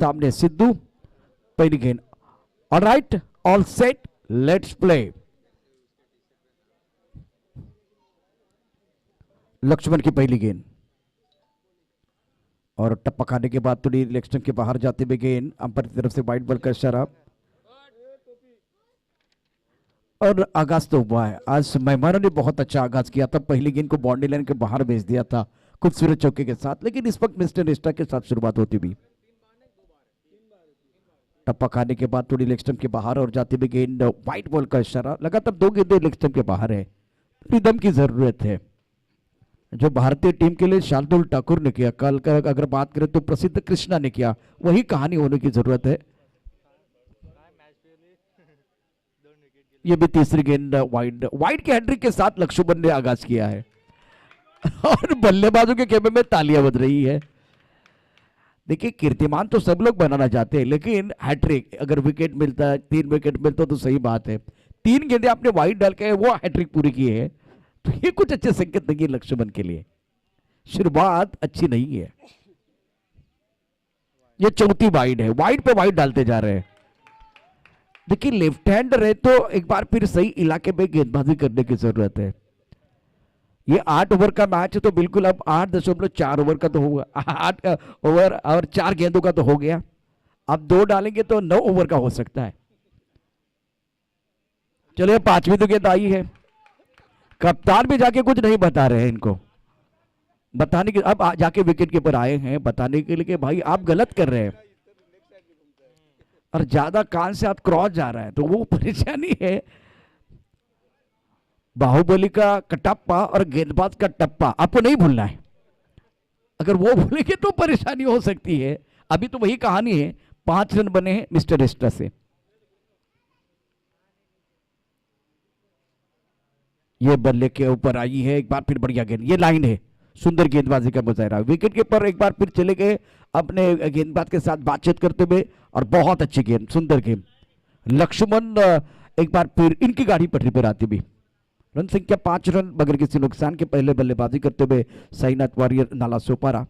सामने सिद्धू, पहली गेंद। Alright, all set, let's play. Laxman की पहली गेंद और टप्पा खाने के बाद थोड़ी इलेक्शन के बाहर जाते हुए गेंद अंपायर की तरफ से वाइड बॉल का इशारा। और आगाज तो हुआ है, आज मेहमानों ने बहुत अच्छा आगाज किया था, पहली गेंद को बाउंड्री लाइन के बाहर भेज दिया था खूबसूरत चौके के साथ, लेकिन इस वक्त मिस्टर निष्ठा के साथ शुरुआत होती भी। टप्पा खाने के बाद थोड़ी लेग स्टंप के बाहर और जाते हुए गेंद वाइट बॉल का इशारा। लगातार 2 गेंदें लेग स्टंप के बाहर है, रिदम की जरूरत है जो भारतीय टीम के लिए शार्दुल ठाकुर ने किया, कल का अगर बात करें तो प्रसिद्ध कृष्णा ने किया, वही कहानी होने की जरूरत है। ये भी तीसरी गेंद वाइड, वाइड के हैट्रिक के साथ लक्ष्मण ने आगाज किया है और बल्लेबाजों के खेमे में तालियां बज रही है। देखिए कीर्तिमान तो सब लोग बनाना चाहते हैं, लेकिन हैट्रिक अगर विकेट मिलता है, 3 विकेट मिलता तो सही बात है। 3 गेंदें आपने वाइड डाल के वो हैट्रिक पूरी की है, तो ये कुछ अच्छे संकेत नहीं है लक्ष्मण के लिए, शुरुआत अच्छी नहीं है। ये चौथी वाइड है, वाइड पे वाइड डालते जा रहे हैं। देखिए लेफ्ट हैंड रहे तो एक बार फिर सही इलाके में गेंदबाजी करने की जरूरत है। ये 8 ओवर का मैच है तो बिल्कुल अब 8.4 ओवर का तो होगा, 8 ओवर और 4 गेंदों का तो हो गया, अब 2 डालेंगे तो 9 ओवर का हो सकता है। चलिए 5वीं तो गेंद आई है, कप्तान भी जाके कुछ नहीं बता रहे हैं इनको, बताने के अब जाके विकेट कीपर आए हैं बताने के लिए कि भाई आप गलत कर रहे हैं, और ज्यादा कान से हाथ क्रॉस जा रहा है तो वो परेशानी है। बाहुबली का कटप्पा और गेंदबाज का टप्पा आपको नहीं भूलना है, अगर वो भूलेंगे तो परेशानी हो सकती है। अभी तो वही कहानी है, 5 रन बने हैं मिस्टर एस्ट्रा से। ये बल्ले के ऊपर आई है, एक बार फिर बढ़िया गेंद, ये लाइन है, सुंदर गेंदबाजी का मुजाहरा, विकेट के पर एक बार फिर चले गए अपने गेंदबाज के साथ बातचीत करते हुए, और बहुत अच्छी गेंद, सुंदर गेंद। लक्ष्मण एक बार फिर इनकी गाड़ी पटरी पर आती भी। रन संख्या 5 रन बगैर किसी नुकसान के पहले बल्लेबाजी करते हुए साईनाथ वारियर नाला सोपारा।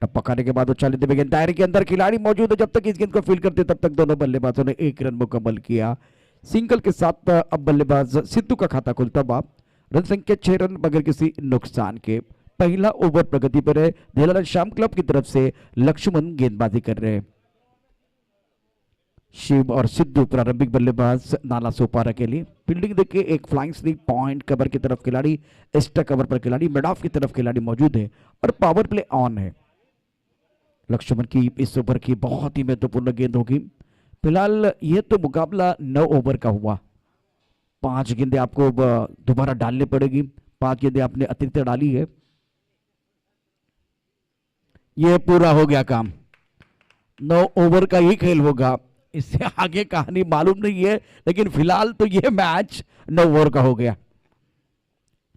टप्पा खाने के बाद उछाले हुए गेंद, दायरे के अंदर खिलाड़ी मौजूद है, जब तक इस गेंद को फील्ड करते तब तक दोनों बल्लेबाजों ने 1 रन मुकम्मल किया। सिंगल के साथ अब बल्लेबाज सिद्धू का खाता खुलता हुआ, रन संख्या 6 रन बगैर किसी नुकसान के। पहला ओवर प्रगति पर है, धेलाराम श्याम क्लब की तरफ से लक्ष्मण गेंदबाजी कर रहे हैं। शिव और सिद्धू प्रारंभिक बल्लेबाज नाला सोपारा के लिए। फील्डिंग देखिए, एक फ्लाइंग स्नीक पॉइंट कवर की तरफ खिलाड़ी, एक्स्ट्रा कवर पर खिलाड़ी, मिड ऑफ की तरफ खिलाड़ी मौजूद है और पावर प्ले ऑन है। लक्ष्मण की इस ओवर की बहुत ही महत्वपूर्ण गेंद होगी। फिलहाल ये तो मुकाबला 9 ओवर का हुआ, 5 गेंदें आपको दोबारा डालनी पड़ेगी, 5 गेंदें आपने अतिरिक्त डाली है। ये पूरा हो गया काम, 9 ओवर का ही खेल होगा, इससे आगे कहानी मालूम नहीं है, लेकिन फिलहाल तो ये मैच 9 ओवर का हो गया।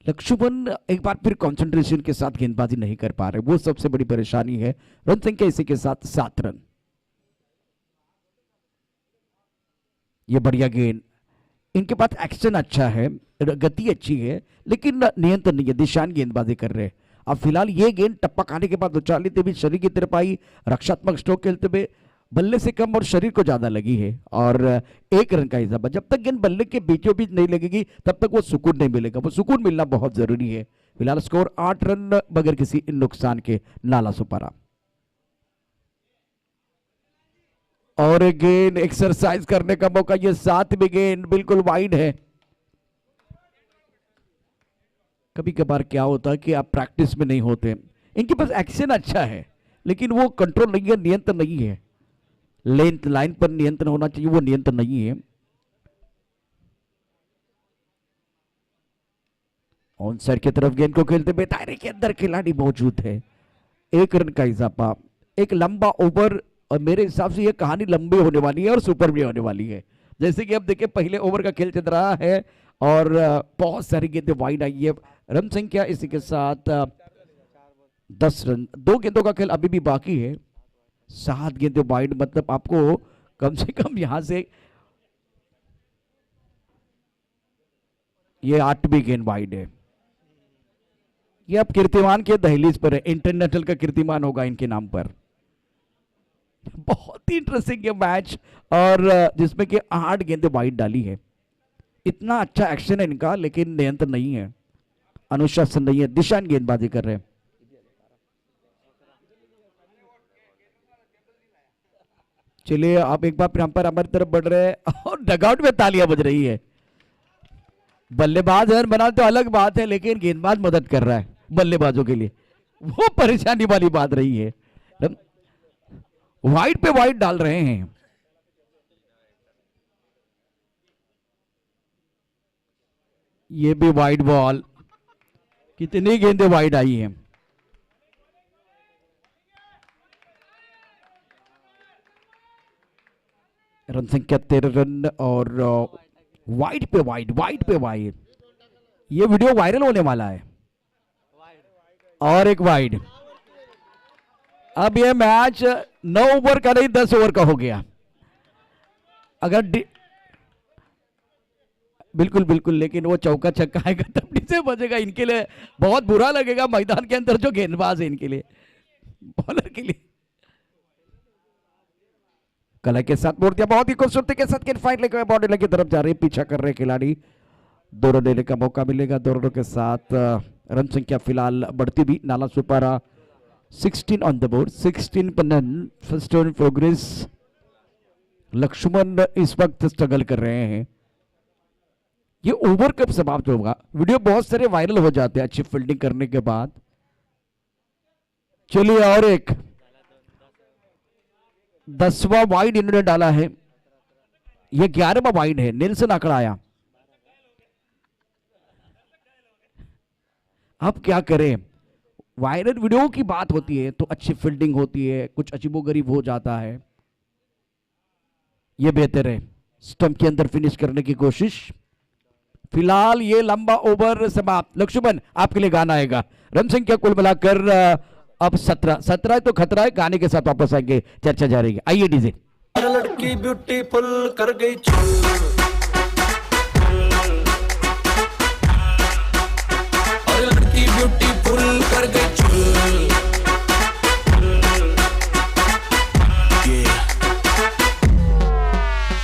लक्ष्मण एक बार फिर कंसंट्रेशन के साथ गेंदबाजी नहीं कर पा रहे, वो सबसे बड़ी परेशानी है। रन संख्या इसी के साथ 7 रन। ये बढ़िया गेंद, इनके पास एक्शन अच्छा है, गति अच्छी है, लेकिन नियंत्रण नहीं है, दिशान गेंदबाजी कर रहे हैं। अब फिलहाल ये गेंद टप्पा खाने के बाद उछालते हुए शरीर की तरफ आई, रक्षात्मक स्ट्रोक खेलते हुए बल्ले से कम और शरीर को ज्यादा लगी है, और 1 रन का हिसाब। जब तक गेंद बल्ले के बीचों बीच नहीं लगेगी तब तक वो सुकून नहीं मिलेगा, वो सुकून मिलना बहुत जरूरी है। फिलहाल स्कोर 8 रन बगैर किसी नुकसान के, नाला सुपारा। और गेंद एक्सरसाइज करने का मौका, ये 7वीं गेंद बिल्कुल वाइड है। कभी कभार क्या होता है कि आप प्रैक्टिस में नहीं होते, इनके पास एक्शन अच्छा है लेकिन वो कंट्रोल नहीं है, नियंत्रण नहीं है, लेंथ लाइन पर नियंत्रण होना चाहिए, वो नियंत्रण नहीं है। ऑन साइड की तरफ गेंद को खेलते हुए दायरे के अंदर खिलाड़ी मौजूद है, 1 रन का इजाफा। एक लंबा ओवर, और मेरे हिसाब से ये कहानी लंबी होने वाली है और सुपर भी होने वाली है। जैसे कि अब देखिए पहले ओवर का खेल चल रहा है और बहुत सारी गेंदें वाइड आई है। रन संख्या इसी के साथ 10 रन, 2 गेंदों का खेल अभी भी बाकी है, 7 गेंदें वाइड, मतलब आपको कम से कम यहां से, ये 8वीं गेंद वाइड है, ये अब कीर्तिमान के दहलीज पर है, इंटरनेशनल का कीर्तिमान होगा इनके नाम पर। बहुत ही इंटरेस्टिंग ये मैच, और जिसमें कि 8 गेंदें वाइड डाली है। इतना अच्छा एक्शन है इनका, लेकिन नियंत्रण नहीं है, अनुशासन नहीं है, दिशान गेंदबाजी कर रहे हैं। चलिए आप एक बार फिर हम पर हमारी तरफ बढ़ रहे हैं और डगआउट में तालियां बज रही है। बल्लेबाज रन बना तो अलग बात है, लेकिन गेंदबाज मदद कर रहा है बल्लेबाजों के लिए, वो परेशानी वाली बात रही है। वाइड पे वाइड डाल रहे हैं। ये भी वाइड बॉल, कितनी गेंदें वाइड आई हैं। रन संख्या 13 रन, और वाइड पे वाइड, वाइड पे वाइड। ये वीडियो वायरल होने वाला है। और एक वाइड। अब ये मैच 9 ओवर का नहीं 10 ओवर का हो गया। अगर बिल्कुल बिल्कुल, लेकिन वो चौका छक्का आएगा तब से बजेगा। इनके लिए बहुत बुरा लगेगा मैदान के अंदर जो गेंदबाज है, इनके लिए, बॉलर के लिए। कला के साथ मूर्तियां बहुत ही खूबसूरती के साथ फाइट लेकर बाउंड्री की तरफ जा रही है, पीछा कर रहे खिलाड़ी। 2 रन लेने का मौका मिलेगा। 2 रनों के साथ रन संख्या फिलहाल बढ़ती भी। नाला सुपारा 16 ऑन द बोर्ड, 16 पर run, first in progress. Laxman इस वक्त स्ट्रगल कर रहे हैं। ये ओवर कब समाप्त होगा? वीडियो बहुत सारे वायरल हो जाते हैं अच्छी फील्डिंग करने के बाद। चलिए और एक 10वां वाइड इन्होंने डाला है। ये 11वां वाइड है। नेल्सन आंकड़ा आया। अब क्या करें? वायरल वीडियो की बात होती है तो अच्छी फील्डिंग होती है, कुछ अजीबोगरीब हो जाता है। ये बेहतर है स्टंप के अंदर फिनिश करने की कोशिश। फिलहाल ये लंबा ओवर समाप्त। लक्ष्मण आपके लिए गाना आएगा। रन संख्या कुल मिलाकर अब 17 है तो खतरा है। गाने के साथ वापस आएंगे, चर्चा जारी है। आइए डीजे। लड़की ब्यूटीफुल कर गई चुल, और लड़की ब्यूटीफुल कर गई चुल।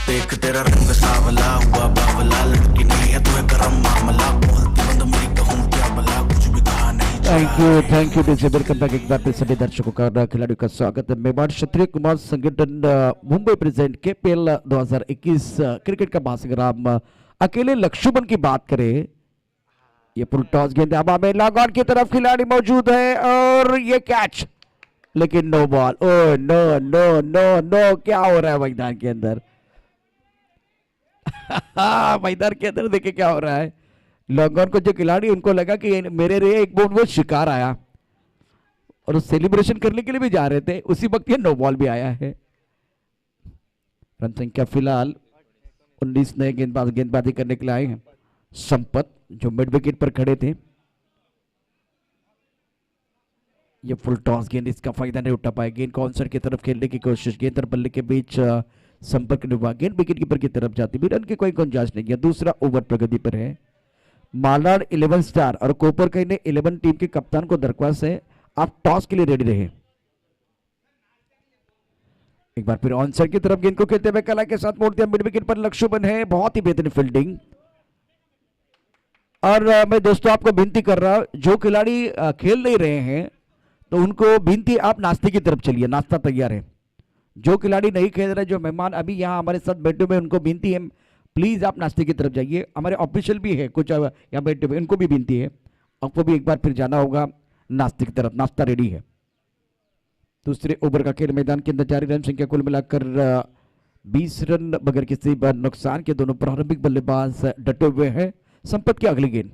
देख तेरा रंग सावला हुआ बावला, लड़की नहीं है तुम्हें गरम मामला, बोलती बंद मेरी कहूँ क्या भला, कुछ भी कहा नहीं। Thank you DJ. Welcome back एक बार फिर सभी दर्शकों का, खिलाड़ियों का स्वागत है। मेवाड़ क्षत्रिय कुमार संगठन मुंबई प्रेजेंट KPL 2021 क्रिकेट का महासंग्राम। अकेले लक्ष्मण की बात करें, ये फुल टॉस गेंद हवा में, लॉग ऑन की तरफ खिलाड़ी मौजूद है और ये कैच, लेकिन no ball. Oh no no no no, क्या हो रहा है मैदान के अंदर? मैदान के अंदर देखिए क्या हो रहा है। लॉन्ग ऑन को जो खिलाड़ी, उनको लगा कि मेरे रे एक बोर्ड वो शिकार आया और सेलिब्रेशन करने के लिए भी जा रहे थे, उसी वक्त ये नो बॉल भी आया है। रन संख्या फिलहाल 19 नए गेंदबाजी करने के लिए आए हैं। संपत जो मिड विकेट पर खड़े थे। ये फुल टॉस गेंद, इसका फायदा नहीं उठा पाए। गेंद को आउटसाइड की तरफ खेलने की कोशिश, गेंद और बल्ले के बीच संपर्क निभा, गेंद विकेट कीपर की तरफ जाती भी, रन की कोई गुंजाइश नहीं है। दूसरा ओवर प्रगति पर है। मालाड 11 स्टार और कोपर कई ने 11 टीम के कप्तान को दरख्वास्त है, आप टॉस के लिए रेडी रहे। एक बार फिर ऑन साइड की तरफ गेंद को खेलते हुए कला के साथ मोड़ दिया। मिड विकेट पर लक्ष्मण है, बहुत ही बेहतरीन फील्डिंग। और मैं दोस्तों आपको विनती कर रहा हूं, जो खिलाड़ी खेल नहीं रहे हैं तो उनको विनती, आप नाश्ते की तरफ चलिए, नाश्ता तैयार है। जो खिलाड़ी नहीं खेल रहे, जो मेहमान अभी यहाँ हमारे साथ बैठे हुए, उनको विनती है प्लीज आप नाश्ते की तरफ जाइए। हमारे ऑफिशियल भी है कुछ यहाँ बैठे हुए, इनको भी विनती है, आपको भी एक बार फिर जाना होगा नाश्ते की तरफ। नाश्ता रेडी है। दूसरे ओवर का खेल मैदान के अंदर जारी। रन संख्या कुल मिलाकर 20 रन बगैर किसी नुकसान के। दोनों प्रारंभिक बल्लेबाज डटे हुए हैं। संपत की अगली गेंद,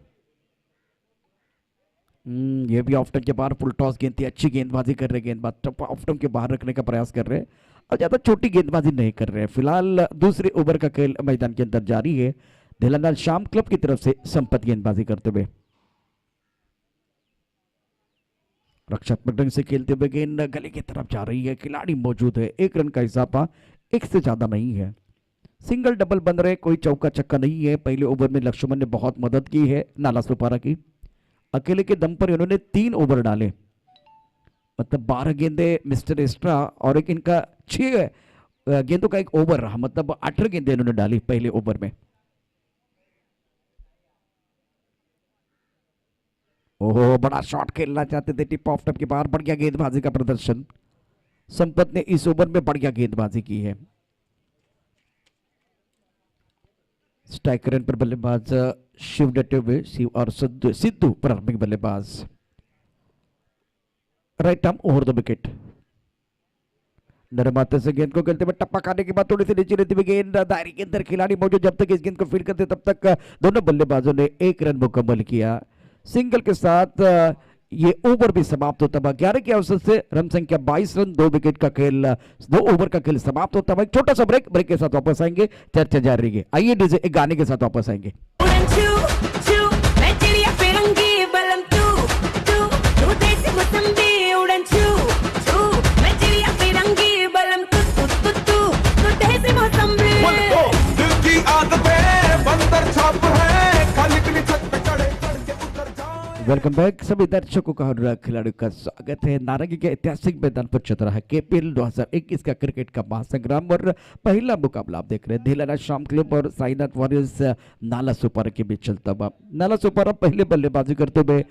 ये भी ऑफ स्टंप के बाहर। फुल टॉस गेंद थी, अच्छी गेंदबाजी कर रहे गेंदबाज, ऑफ स्टंप के बाहर रखने का प्रयास कर रहे हैं और ज्यादा छोटी गेंदबाजी नहीं कर रहे हैं। फिलहाल दूसरे ओवर का खेल मैदान के अंदर जारी है। धेलानाल शाम क्लब की तरफ से संपत गेंदबाजी करते हुए, रक्षात्मक ढंग से खेलते हुए गेंद गले की तरफ जा रही है। खिलाड़ी मौजूद है। 1 रन का इजाफा, 1 से ज्यादा नहीं है। सिंगल डबल बन रहे, कोई चौका छक्का नहीं है। पहले ओवर में लक्ष्मण ने बहुत मदद की है नाला सुपारा की। अकेले के दम पर इन्होंने 3 ओवर डाले, मतलब 12 गेंदे मिस्टर एस्ट्रा और एक इनका 6 गेंदों का एक ओवर रहा, मतलब 18 गेंदें इन्होंने डाली पहले ओवर में। ओहो, बड़ा शॉट खेलना चाहते थे टिप ऑफ टप के बाहर। बढ़िया गेंदबाजी का प्रदर्शन, संपत ने इस ओवर में बढ़िया गेंदबाजी की है। स्ट्राइक रन पर बल्लेबाज शिव डटे हुए, शिव और सिद्धू प्रारंभिक बल्लेबाज। Right arm over the wicket. नरमाते से गेंद को खेलते हुए टप्पा खाने के बाद थोड़ी सी नीचे लेते हुए गेंद दायरे के अंदर खिलाड़ी मौजूद, जब तक इस गेंद को फील्ड करते तब तक दोनों बल्लेबाजों ने 1 रन मुकम्मल किया। सिंगल के साथ ये ओवर भी समाप्त होता है। 11 के अवसर से रन संख्या 22 रन, 2 विकेट का खेल, 2 ओवर का खेल समाप्त होता है। छोटा सा ब्रेक, ब्रेक के साथ वापस आएंगे, चर्चा जारी रहेगी। आइए डीजे एक गाने के साथ वापस आएंगे। वेलकम बैक सभी दर्शकों का और खिलाड़ियों का स्वागत है। नारंगी के ऐतिहासिक मैदान पर चल रहा है केपीएल 2021 का क्रिकेट का महासंग्राम और पहला मुकाबला आप देख रहे हैं धीलाना शाम क्लब और साईनाथ वॉरियर्स नाला सुपारा के बीच चलता हुआ। नाला सुपारा पहले बल्लेबाजी करते हुए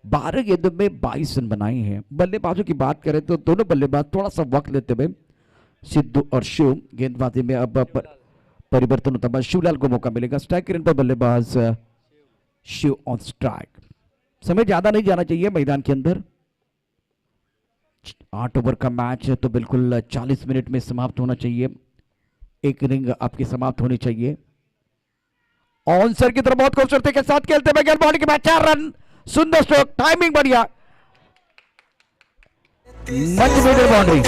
12 गेंदों में 22 रन बनाए हैं। बल्लेबाजों की बात करें तो दोनों बल्लेबाज थोड़ा सा वक्त लेते हुए सिद्धू और शिव, गेंदबाजी में अब परिवर्तन होता है। शिवलाल को मौका मिलेगा। स्ट्राइक रन पर बल्लेबाज शिव ऑन स्ट्राइक। समय ज्यादा नहीं जाना चाहिए मैदान के अंदर। 8 ओवर का मैच है तो बिल्कुल 40 मिनट में समाप्त होना चाहिए। एक इनिंग आपकी समाप्त होनी चाहिए। ऑन सर की तरफ बहुत खूबसूरती के साथ खेलते हुए गेंद बॉडी के बाद 4 रन, सुंदर स्ट्रोक, टाइमिंग बढ़िया, मच मीटर बाउंड्री।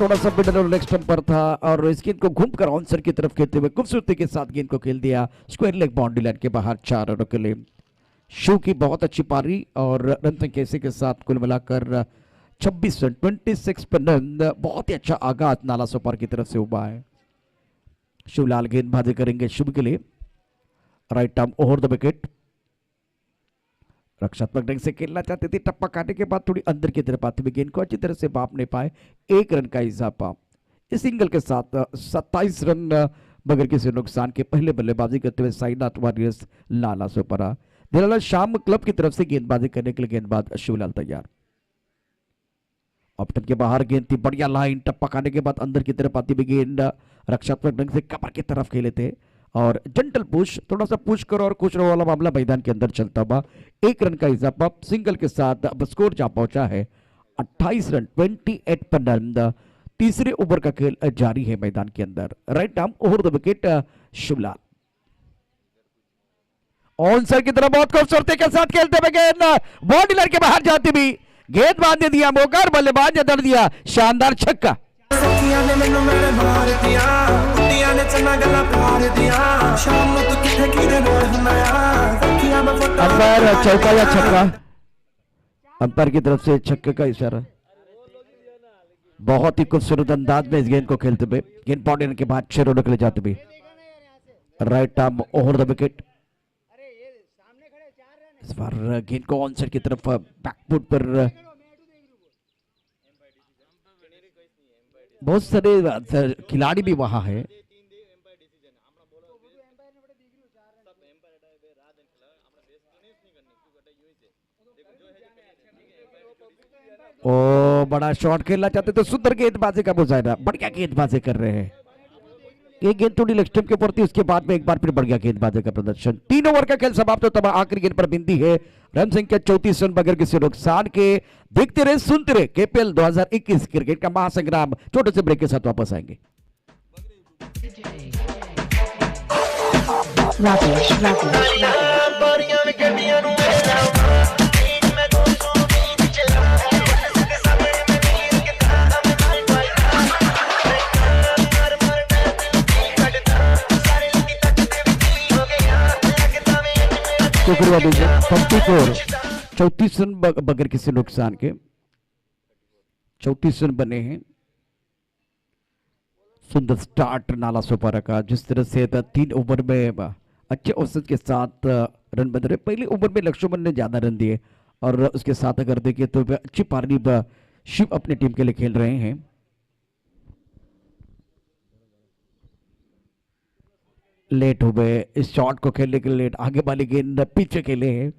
थोड़ा सा मिडल लेग स्टंप पर था और इस गेंद को घूमकर ऑनसर की तरफ खेलते हुए खूबसूरती के साथ गेंद को खेल दिया स्क्वायर लेग बाउंड्री लाइन के बाहर 4 रनों के लिए। शिव की बहुत अच्छी पारी और रन संख्या इसी के साथ कुल मिलाकर 26 रन, 26 पर रन। बहुत ही अच्छा आगाज नाला सुपारा की तरफ से हुआ है। शिवलाल गेंदबाजी करेंगे शुभ के लिए। Right arm over the wicket. रक्षात्मक ढंग से खेलना चाहते थे, टप्पा काटने के बाद थोड़ी अंदर की तरफ आते हुए गेंद को अच्छी तरह से बाप नहीं पाए। 1 रन का इजाफा। इस सिंगल के साथ 27 रन बगैर किसी नुकसान के पहले बल्लेबाजी करते हुए साईनाथ वॉरियर्स नाला सुपारा। धीलाना शाम क्लब की तरफ से गेंदबाजी करने के लिए गेंदबाज शिवलाल तैयार। ऑप्टन के बाहर गेंद थी, बढ़िया लाइन, टप्पा खाने के बाद अंदर की तरफ आती हुई गेंद रक्षात्मक ढंग से कवर की तरफ खेले थे और जेंटल पुश, थोड़ा सा पुश करो और खुश रहो वाला मामला मैदान के अंदर चलता हुआ। 1 रन का इजाफा। सिंगल के साथ अब स्कोर जा पहुंचा है 28 रन, 28 पर रन। तीसरे ओवर का खेल जारी है मैदान के अंदर। Right arm over the wicket Shivlal. On sir की तरफ बहुत खूबसूरती के साथ खेलते हुए गेंद बॉडी लाइन के बाहर जाती हुई, गेंदबाज ने दिया मौका और बल्लेबाज ने दर दिया शानदार छक्का। अंपायर चौका या छक्का? अंपायर की तरफ से छक्के का इशारा। बहुत ही खूबसूरत अंदाज में इस गेंद को खेलते हुए गेंद बॉडी के बाद 6 रनों के लिए जाते हुए। Right arm over the wicket. इस बार गेंद को ऑन साइड की तरफ बैकफुट पर बहुत सारे खिलाड़ी भी वहां है। ओ बड़ा शॉट खेलना चाहते तो सुंदर गेंदबाजी का मुजाहिरा, बढ़िया गेंदबाजी कर रहे हैं। एक गेंद थोड़ी लेग स्टंप के ऊपर थी, उसके बाद में एक बार फिर बढ़िया गेंदबाजी का प्रदर्शन। 3 ओवर का खेल समाप्त होता है। आखिरी गेंद पर बिंदी है। रन संख्या 34 रन बगैर किसी नुकसान के। देखते रहे सुनते रहे केपीएल 2021 क्रिकेट का महासंग्राम। छोटे से ब्रेक के साथ वापस आएंगे। शुक्रिया दीजिए। 54 34 रन बगैर किसी नुकसान के 34 रन बने हैं। सुंदर स्टार्ट नाला सोपारा का, जिस तरह से 3 ओवर में अच्छे औसत के साथ रन बन रहे। पहले ओवर में लक्ष्मण ने ज्यादा रन दिए और उसके साथ अगर देखिए तो अच्छी पारी शिव अपनी टीम के लिए खेल रहे हैं। लेट हो गए इस शॉट को खेलने के लिए, लेट आगे वाली गेंद पीछे खेले हैं।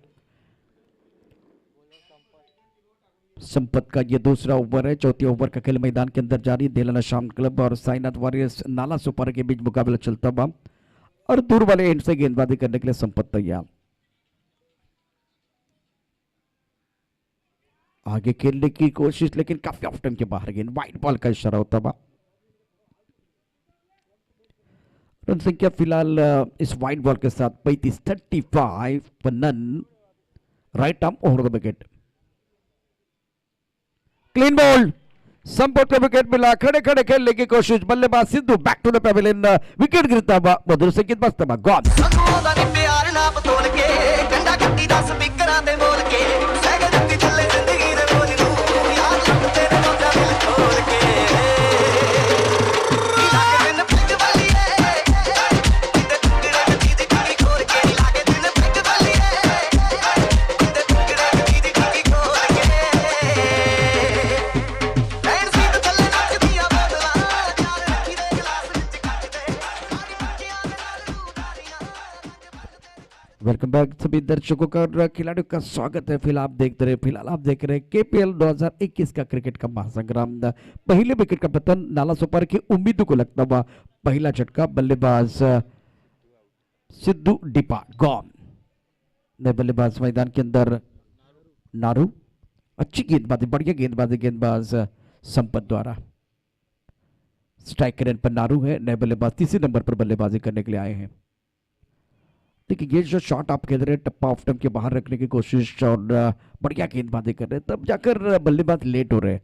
संपत का ये दूसरा ओवर है। चौथे ओवर का खेल मैदान के अंदर जारी। देलाना शाम क्लब और साईनाथ वॉरियर्स नाला सुपारा के बीच मुकाबला चलता हुआ और दूर वाले एंड से गेंदबाजी करने के लिए संपत तैयार। आगे खेलने की कोशिश लेकिन काफी ऑफ टाइम के बाहर गेंद, वाइड बॉल का इशारा होता हुआ। रन संख्या फिलहाल इस वाइड बॉल के साथ 35 पर none. Right arm over the wicket. Clean ball, Sampat को विकेट मिला। खड़े खड़े खेलने की कोशिश, बल्लेबाज Sidhu back to the pavilion. Wicket गिरता हुआ मधुर संकेत बजता हुआ गॉन। वेलकम बैक सभी दर्शकों का और खिलाड़ियों का स्वागत है। फिलहाल आप देख रहे हैं केपीएल 2021 का क्रिकेट का महासंग्राम। पहले विकेट का पतन नाला सुपारा की उम्मीदों को लगता हुआ पहला झटका, बल्लेबाज सिद्धू डिपा गॉन। नए बल्लेबाज मैदान के अंदर नारू। अच्छी गेंदबाजी, बढ़िया गेंदबाजी गेंदबाज संपत द्वारा। स्ट्राइक रेट पर नारू है। नए बल्लेबाज तीसरे नंबर पर बल्लेबाजी करने के लिए आए हैं। देखिए ये जो शॉट आप खेल रहे हैं टप्पा ऑफ टाइम के बाहर रखने की कोशिश और बढ़िया गेंदबाजी कर रहे हैं, तब जाकर बल्लेबाज लेट हो रहे हैं।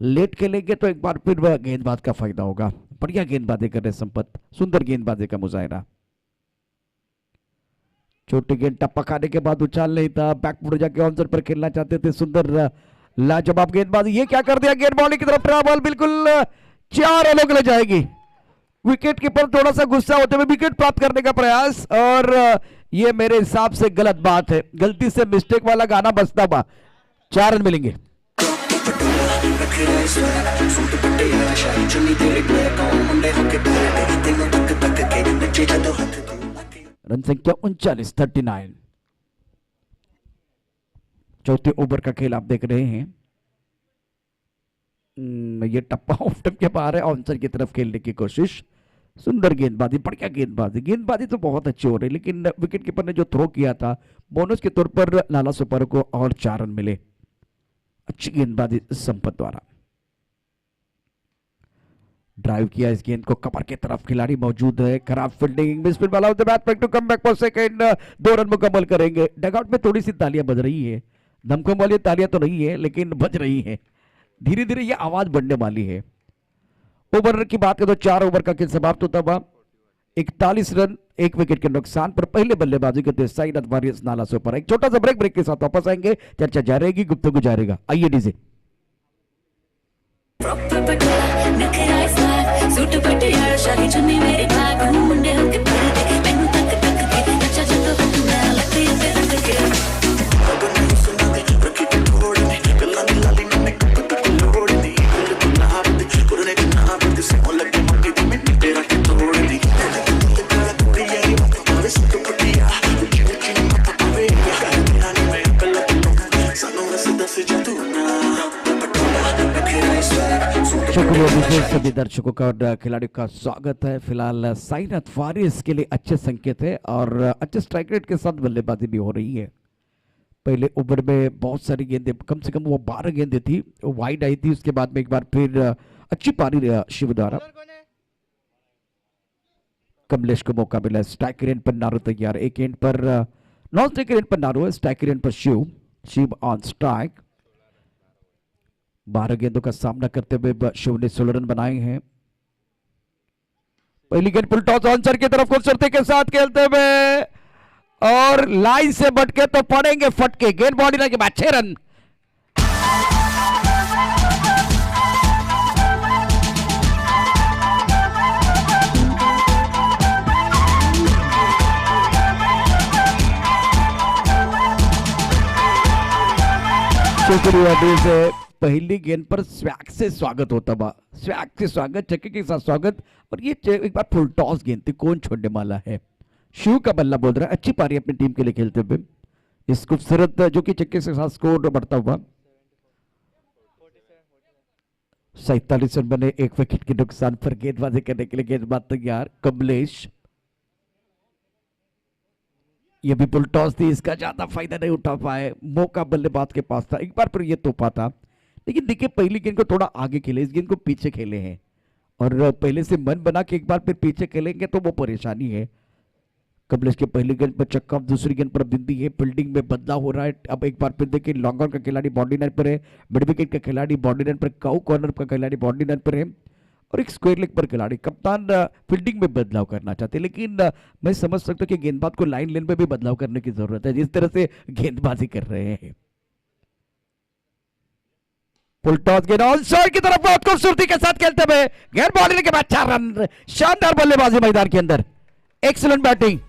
लेट खेलेंगे तो एक बार फिर वह गेंदबाज का फायदा होगा। बढ़िया गेंदबाजी कर रहे संपत, सुंदर गेंदबाजी का मुजाहिरा। छोटी गेंद टप्पा खाने के बाद उछाल नहीं था, बैकफुट जाके ऑनसर पर खेलना चाहते थे। सुंदर लाजवाब गेंदबाजी। ये क्या कर दिया, गेंद बॉलिंग की तरफ बॉल बिल्कुल 4 रनों के लिए जाएगी। विकेट कीपर थोड़ा सा गुस्सा होते हुए विकेट प्राप्त करने का प्रयास, और ये मेरे हिसाब से गलत बात है। गलती से मिस्टेक वाला गाना बजता हुआ 4 रन मिलेंगे। रन संख्या 39 39। चौथे ओवर का खेल आप देख रहे हैं। ये टप्पा ऑफ टाइम के बाहर है, ऑनसर की तरफ खेलने की कोशिश। सुंदर गेंदबाजी, बढ़िया गेंदबाजी तो बहुत अच्छी हो रही, लेकिन विकेट कीपर ने जो थ्रो किया था बोनस के तौर पर नाला सुपारा को और 4 रन मिले। अच्छी गेंदबाजी संपत द्वारा। ड्राइव किया इस गेंद को, कमर की तरफ खिलाड़ी मौजूद है। खराब फील्डिंग, मिस फील्ड वाला back to come back for second. 2 run मुकम्मल करेंगे। डगआउट में थोड़ी सी तालियां बज रही है, धमकम वाली तालियां तो नहीं है लेकिन बज रही है। धीरे धीरे ये आवाज बढ़ने वाली है। ओवर की बात करें तो 4 ओवर का खेल समाप्त होता हुआ 41 रन 1 विकेट के नुकसान पर पहले बल्लेबाजी करते साईनाथ वॉरियर्स नाला सुपारा। एक छोटा सा ब्रेक के साथ वापस आएंगे, चर्चा जारी रहेगी, गुफ्तगू जारी रहेगा। आइए डीजे। सभी दर्शकों का और खिलाड़ियों का स्वागत है। फिलहाल साईनाथ वॉरियर्स के लिए अच्छे संकेत है और अच्छे स्ट्राइक रेट के साथ बल्लेबाजी भी हो रही है। पहले ओवर में बहुत सारी गेंदें, कम से कम वो 12 गेंदें थी, वाइड आई थी। उसके बाद में एक बार फिर अच्छी पारी शिव द्वारा। कमलेश को मौका मिला। स्ट्राइक रेट पर नारू तैयार, एक एंड पर नॉन स्ट्राइक रेट पर नारू है, स्ट्राइक रेट पर शिव ऑन स्ट्राइक। 12 गेंदों का सामना करते हुए शिव ने 16 रन बनाए हैं। पहली गेंद फुल टॉस आंसर की तरफ खूबसूरती के साथ खेलते हुए और लाइन से बटके तो पड़ेंगे फटके। गेंद बॉडी लाइन के बाद 6 रन। शुक्रिया से पहली गेंद पर स्वैग से स्वागत होता बा, स्वैग से स्वागत, चक्के के साथ स्वागत। और ये एक बार फुल टॉस गेंद थी, कौन छोड़ने वाला है। शिव का बल्ला बोल रहा है, अच्छी पारी अपनी टीम के लिए खेलते हुए इस खूबसूरत जो कि चक्के के साथ स्कोर बढ़ता हुआ। 47 रन बने, 1 विकेट के नुकसान पर गेंदबाजी करने के लिए गेंदबाज तैयार कमलेश। ये भी फुल टॉस थी, इसका ज्यादा फायदा नहीं उठा पाए, मौका बल्लेबाज के पास था, एक बार फिर ये तोहफा था। लेकिन देखिए पहली गेंद को थोड़ा आगे खेले, इस गेंद को पीछे खेले हैं और पहले से मन बना के एक बार फिर पीछे खेलेंगे तो वो परेशानी है। कमलेश के पहली गेंद पर चक्का, दूसरी गेंद पर बिंदी है, फील्डिंग में बदलाव हो रहा है। अब एक बार फिर देखिए लॉन्ग ऑन का खिलाड़ी बाउंड्री लाइन पर है, मिड विकेट का खिलाड़ी बाउंड्री लाइन पर, काउ कॉर्नर का खिलाड़ी बाउंड्री लाइन पर है और एक स्क्वायर लेग पर खिलाड़ी। कप्तान फील्डिंग में बदलाव करना चाहते हैं, लेकिन मैं समझ सकता हूं कि गेंदबाज को लाइन लेन पे भी बदलाव करने की जरूरत है जिस तरह से गेंदबाजी कर रहे हैं। फुल टॉस गेंद ऑन साइड की तरफ बहुत खूबसूरती के साथ खेलते हुए गेंद बॉलिंग के बाद 4 रन। शानदार बल्लेबाजी मैदान के अंदर, एक्सीलेंट बैटिंग।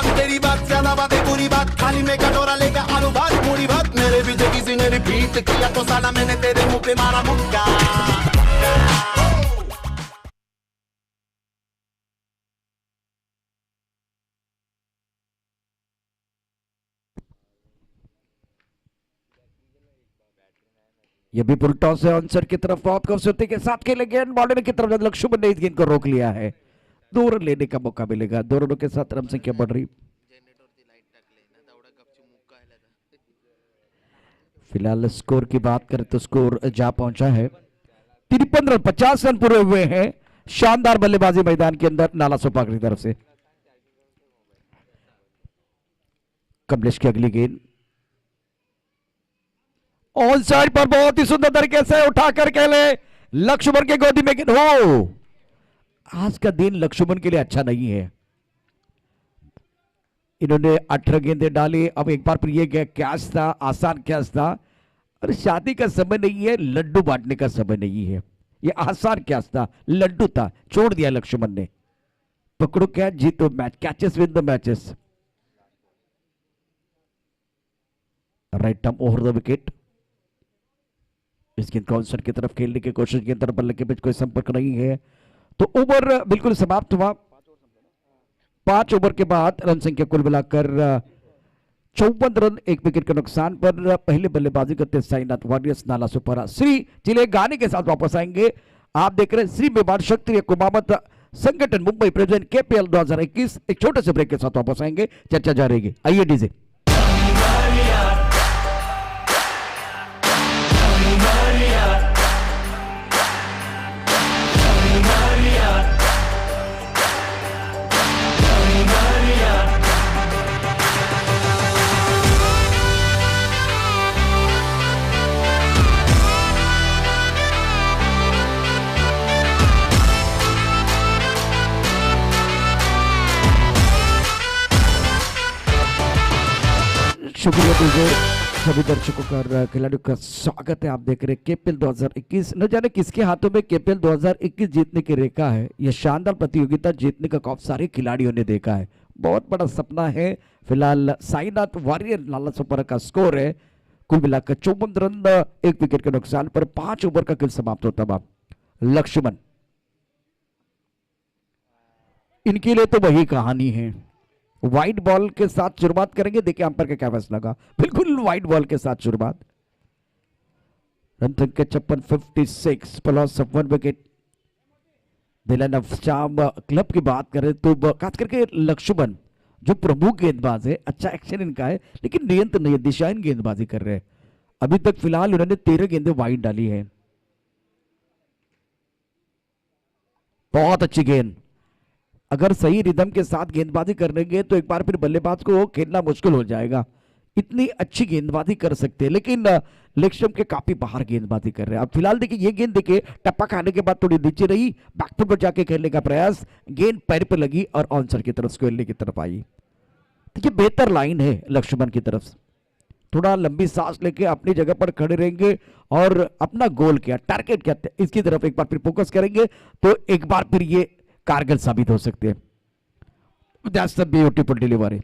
तेरी बात ज्यादा बातें पूरी बात, खाली में कटोरा लेकर आलू भात पूरी बात। मेरे पीछे किसी ने रिपीट किया तो साला मैंने तेरे मुंह पे मारा मुक्का। ये भी फुल टॉस है, आंसर की तरफ बहुत खूबसूरती के साथ खेले गेंद बॉलर की तरफ, लक्ष्मण ने इस गेंद को रोक लिया है। 2 रन लेने का मौका मिलेगा, 2 रनों के साथ रन संख्या बढ़ रही। फिलहाल स्कोर की बात करें तो स्कोर जा पहुंचा है 53 रन, 50 रन पूरे हुए हैं। शानदार बल्लेबाजी मैदान के अंदर नाला सोपाक की तरफ से। कमलेश की अगली गेंद ऑन साइड पर बहुत ही सुंदर तरीके से उठाकर खेले, लक्ष्मण के गोदी में गेंद हो। आज का दिन लक्ष्मण के लिए अच्छा नहीं है, इन्होंने 18 गेंदें डाली। अब एक बार फिर ये कैच था, आसान कैच था और शादी का समय नहीं है, लड्डू बांटने का समय नहीं है। ये आसान कैच था, लड्डू था, छोड़ दिया लक्ष्मण ने। पकड़ो कैच, जीतो match, catches win the matches. Right arm over the wicket. इस गेंद काउंसर की तरफ खेलने की कोशिश, गेंद तरफ बल्ले के बीच कोई संपर्क नहीं है तो ओवर बिल्कुल समाप्त हुआ। 5 ओवर के बाद रन संख्या कुल मिलाकर 54 रन, 1 विकेट के नुकसान पर। पहले बल्लेबाजी करते साईनाथ वॉरियर्स नाला सुपरा। श्री चले गाने के साथ वापस आएंगे। आप देख रहे हैं श्री मेवाड़ क्षत्रिय कुमावत संगठन मुंबई प्रेजेंट केपीएल 2021। एक छोटे से ब्रेक के साथ वापस आएंगे, चर्चा जारी रहेगी। आइए डीजे। शुक्रिया तुझे सभी दर्शकों का, खिलाड़ियों का स्वागत है। आप देख रहे हैं केपीएल 2021। न जाने किसके हाथों में केपीएल 2021 जीतने की रेखा है। यह शानदार प्रतियोगिता जीतने का खौफ सारे खिलाड़ियों ने देखा है, बहुत बड़ा सपना है। फिलहाल साईनाथ वॉरियर नाला सुपर का स्कोर है कुल मिलाकर 54 रन, 1 विकेट के नुकसान पर। 5 ओवर का खेल समाप्त होता है। लक्ष्मण, इनके लिए तो वही कहानी है, वाइट बॉल के साथ शुरुआत करेंगे। देखिए अंपायर का क्या फैसला लगा, बिल्कुल वाइट बॉल के साथ शुरुआत। रन संख्या 56, 56 प्लस 1 विकेट। दिलन शाम क्लब की बात करें तो खास करके लक्ष्मण जो प्रमुख गेंदबाज है, अच्छा एक्शन इनका है लेकिन नियंत्रण नहीं है, दिशाहीन गेंदबाजी कर रहे हैं। अभी तक फिलहाल उन्होंने 13 गेंदें वाइड डाली है। बहुत अच्छी गेंद, अगर सही रिदम के साथ गेंदबाजी करेंगे तो एक बार फिर बल्लेबाज को खेलना मुश्किल हो जाएगा इतनी अच्छी गेंदबाजी कर सकते हैं, लेकिन लेग स्टंप के काफी बाहर गेंदबाजी कर रहे हैं। अब फिलहाल देखिए ये गेंद देखिए टप्पा खाने के बाद थोड़ी नीचे रही, बैकफुट पर जाके खेलने का प्रयास, गेंद पैर पे लगी और ऑनसर की तरफ खेलने की तरफ आई। देखिए बेहतर लाइन है लक्ष्मण की तरफ से, थोड़ा लंबी सांस लेके अपनी जगह पर खड़े रहेंगे और अपना गोल क्या टारगेट क्या इसकी तरफ एक बार फिर फोकस करेंगे तो एक बार फिर ये कारगर साबित हो सकते हैं। दैट्स द ब्यूटीफुल डिलीवरी,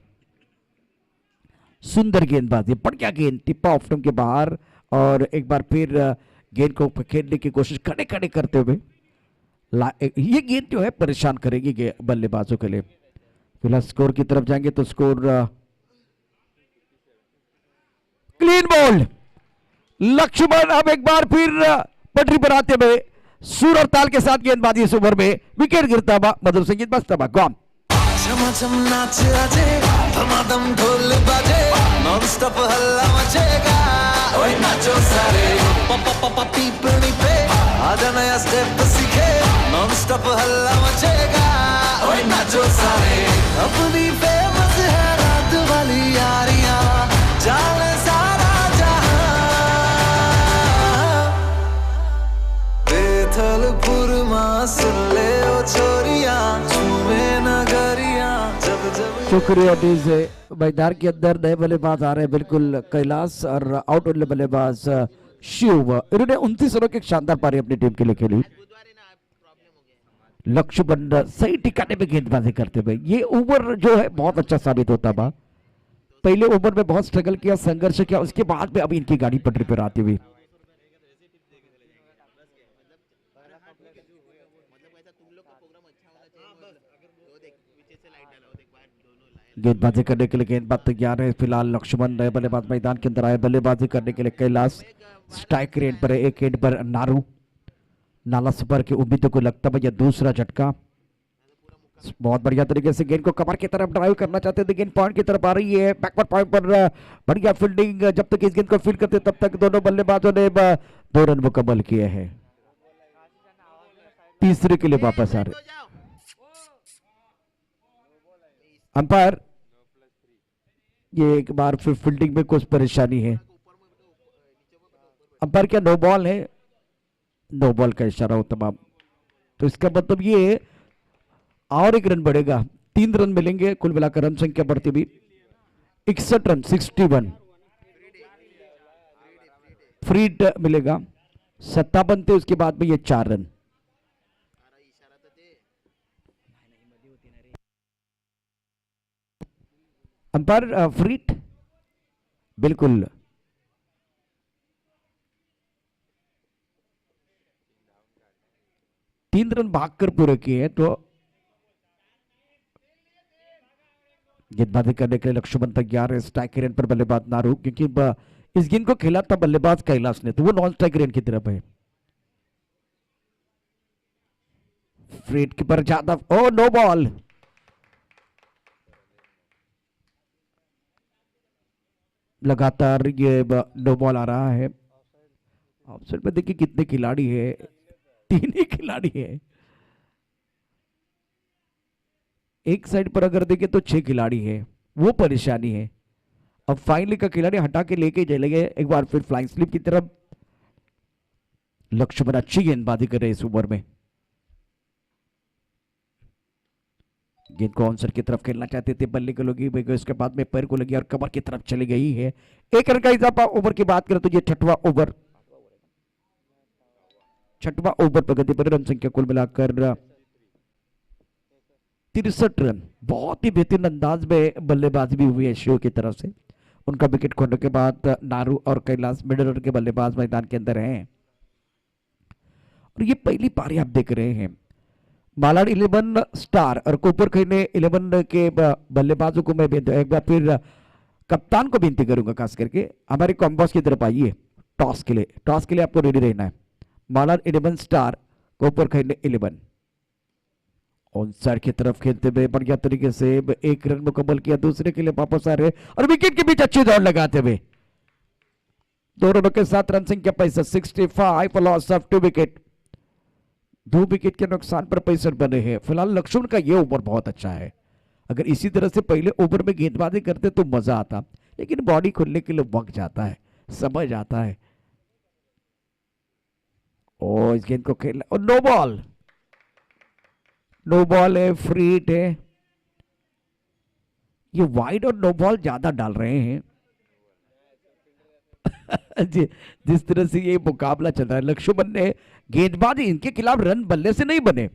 सुंदर गेंदबाजी, बढ़िया गेंद टिप्पा ऑफ स्टंप के बाहर और एक बार फिर गेंद को खेलने की कोशिश खड़े खड़े करते हुए ये गेंद जो है परेशान करेगी बल्लेबाजों के लिए। फिलहाल स्कोर की तरफ जाएंगे तो स्कोर क्लीन बॉल, लक्ष्मण अब एक बार फिर पटरी पर आते हुए सुर और ताल के साथ गेंदबाजी इस ओवर में, विकेट गिरता हुआ मधुर संगीत बजता हुआ गॉन। झमाझम नाच आजे, धमाधम ढोल बाजे, नॉन स्टॉप हल्ला मचेगा, ओए नाचो सारे, पापा पीपनी पे आजा नया स्टेप सीखे, नॉन स्टॉप हल्ला मचेगा, ओए नाचो सारे, अपनी फेमस है रात वाली यारियां, जाने सारा जहां, बेथलपुर मां सुन ले ओ छोरियां, झूमे नगरियां, शुक्रिया डीजे। मैदान के अंदर नए बल्लेबाज आ रहे हैं, बिल्कुल कैलाश और आउट वाले बल्लेबाज शिव, इन्होंने 29 रनों की एक शानदार पारी अपनी टीम के लिए खेली। लक्ष्मण सही ठिकाने पे गेंदबाजी करते हुए ये ओवर जो है बहुत अच्छा साबित होता था। पहले ओवर में बहुत स्ट्रगल किया, संघर्ष किया, उसके बाद में अभी इनकी गाड़ी पटरी पर आती हुई। गेंदबाजी करने के लिए गेंदबाज तैयार है। फिलहाल लक्ष्मण नए बल्लेबाज मैदान के अंदर आए बल्लेबाजी करने के लिए। कैलाश स्ट्राइक रेट पर है, एक एंड पर नारू, नाला सुपर की उम्मीदों को लगता है यह दूसरा झटका। बहुत बढ़िया तरीके से गेंद को कवर की तरफ ड्राइव करना चाहते थे, गेंद पॉइंट की तरफ आ रही है, बैकवर्ड पॉइंट पर बढ़िया फील्डिंग, जब तक इस गेंद को फील्ड करते तब तक दोनों बल्लेबाजों ने 2 रन मुकम्मल किए हैं। तीसरे के लिए वापस आ रहे अंपायर, ये एक बार फिर फील्डिंग में कुछ परेशानी है। अंपायर क्या नो बॉल है? नो बॉल का इशारा हो तमाम, तो इसका मतलब ये और 1 रन बढ़ेगा, 3 रन मिलेंगे, कुल मिलाकर रन संख्या बढ़ती हुई 61 रन 61, फ्री मिलेगा 57 थे, उसके बाद में ये 4 रन। अंपायर फ्रीट बिल्कुल, तीन रन भागकर पूरे किए, तो गेंदबाजी करने के लिए लक्ष्मण तैयार है। स्ट्राइक रेन पर बल्लेबाज नारू, क्योंकि इस गेंद को खेला था बल्लेबाज कैलाश ने, तो वो नॉन स्ट्राइक रेन की तरफ है। फ्रीट keeper Jadhav, oh no ball, लगातार ये नो बॉल आ रहा है। ऑफसाइड में देखिए कितने खिलाड़ी है, 3 ही खिलाड़ी है। एक साइड पर अगर देखें तो 6 खिलाड़ी है, वो परेशानी है। अब फाइनली का खिलाड़ी हटा के लेके चलेंगे एक बार फिर फ्लाइंग स्लिप की तरफ। लक्ष्मण अच्छी गेंदबाजी कर रहे इस ओवर में, गेंद को आंसर की तरफ खेलना चाहते थे, बल्ले को लगी, इसके बाद में पैर को लगी और कमर की तरफ चली गई है। 1 रन का इजाफा। ओवर की बात करें तो ये 6वां ओवर, 6वां ओवर प्रगति पर, रन संख्या कुल मिलाकर 63 रन। बहुत ही बेहतरीन अंदाज में बल्लेबाजी भी हुई है शिव की तरफ से। उनका विकेट खोने के बाद नारू और कैलाश मिडिल ऑर्डर के बल्लेबाज मैदान के अंदर हैं और ये पहली पारी आप देख रहे हैं। मालाड 11 स्टार और कोपरखैरने 11 के बल्लेबाजों को मैं एक बार फिर कप्तान को विनती करूंगा, खास करके हमारे कॉम्बॉस की तरफ आइए टॉस के लिए। टॉस के लिए आपको रेडी रहना है। Malad 11 star, Koparkhairane 11, on side की तरफ खेलते हुए बढ़िया तरीके से 1 रन मुकम्मल किया। दूसरे के लिए वापस आ रहे और विकेट के बीच अच्छी दौड़ लगाते हुए 2 रनों के साथ रन संख्या 65, लॉस ऑफ 2 विकेट। 2 विकेट के नुकसान पर 65 बने हैं। फिलहाल लक्ष्मण का ये ओवर बहुत अच्छा है। अगर इसी तरह से पहले ओवर में गेंदबाजी करते तो मजा आता, लेकिन बॉडी खुलने के लिए वक्त जाता है, समय जाता है। ओ इस गेंद को खेलना और नो बॉल, नो बॉल है, फ्री हिट है। ये वाइड और नो बॉल ज्यादा डाल रहे हैं। जिस तरह से ये मुकाबला चल रहा है, लक्ष्मण ने गेंदबाज इनके खिलाफ रन बल्ले से नहीं बने।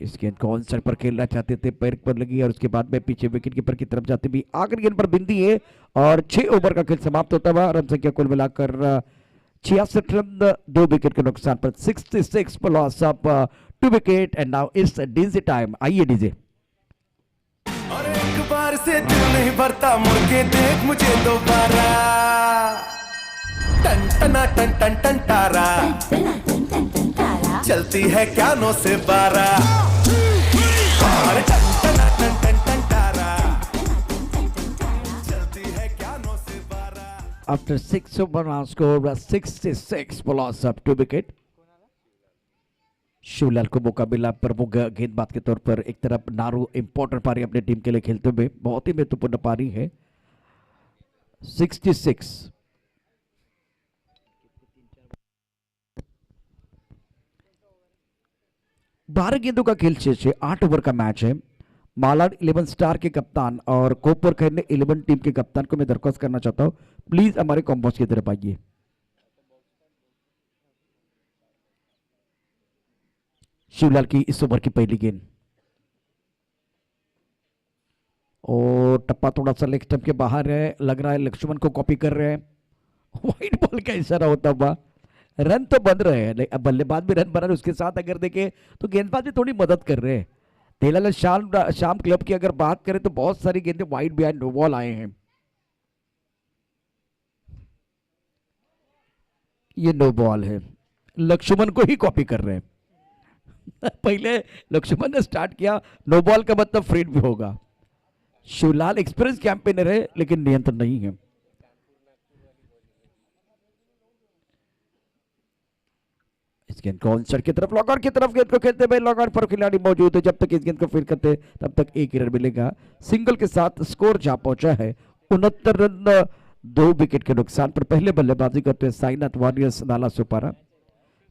इस गेंद को ऑन साइड पर खेलना चाहते थे, पैर पर लगी और उसके बाद में पीछे विकेट कीपर की तरफ जाते भी आखिरी गेंद पर बिंदी है और 6 ओवर का खेल समाप्त होता हुआ रन संख्या कुल मिलाकर 66 रन, 2 विकेट के नुकसान पर 66 for loss of 2 wicket. And now it's DJ time. आइए डीजे। और एक बार से दिल नहीं भरता, मुड़ के देख मुझे दोबारा। टन टना टन टन टन तारा, चलती है क्या 9 से 12। अरे टन टना टन टन टन तारा, चलती है क्या 9 से 12। After 6 over our score was 66 for loss of 2 wicket. Shivlal को मौका मिला प्रमुख गेंदबाज के तौर पर। एक तरफ नारू इंपॉर्टेंट पारी अपने टीम के लिए खेलते हुए, बहुत ही महत्वपूर्ण पारी है। 66 12 गेंदों का खेल शेष है, 8 ओवर का मैच है। मालाड 11 स्टार के कप्तान और कोपर खैर ने 11 टीम के कप्तान को मैं दरख्वास्त करना चाहता हूं, प्लीज हमारे कॉम्बोस की तरफ आइए। शिवलाल की इस ओवर की पहली गेंद और टप्पा थोड़ा सा लेग स्टंप के बाहर है, लग रहा है लक्ष्मण को कॉपी कर रहे हैं। व्हाइट बॉल का इशारा होता हुआ, रन तो बन रहे हैं, अब बल्लेबाज भी रन बना रहे, उसके साथ अगर देखें तो गेंदबाज भी थोड़ी मदद कर रहे हैं। तेलाल शाम क्लब की अगर बात करें तो बहुत सारी गेंदें वाइड बिहाइंड नो बॉल आए हैं। ये नो बॉल है, लक्ष्मण को ही कॉपी कर रहे हैं। पहले लक्ष्मण ने स्टार्ट किया, नो बॉल का मतलब फ्रीड भी होगा। शिवलाल एक्सपीरियंस कैंपेनर है लेकिन नियंत्रण नहीं है। इस गेंद को ऑन साइड की तरफ, लॉकआउट की तरफ गेंद को खेलते हुए, लॉकआउट पर खिलाड़ी मौजूद है। जब तक इस गेंद को फील्ड करते तब तक 1 रन मिलेगा। सिंगल के साथ स्कोर जा पहुंचा है 69 रन, 2 विकेट के नुकसान पर। पहले बल्लेबाजी करते हैं साईनाथ वॉरियर्स नाला सुपारा।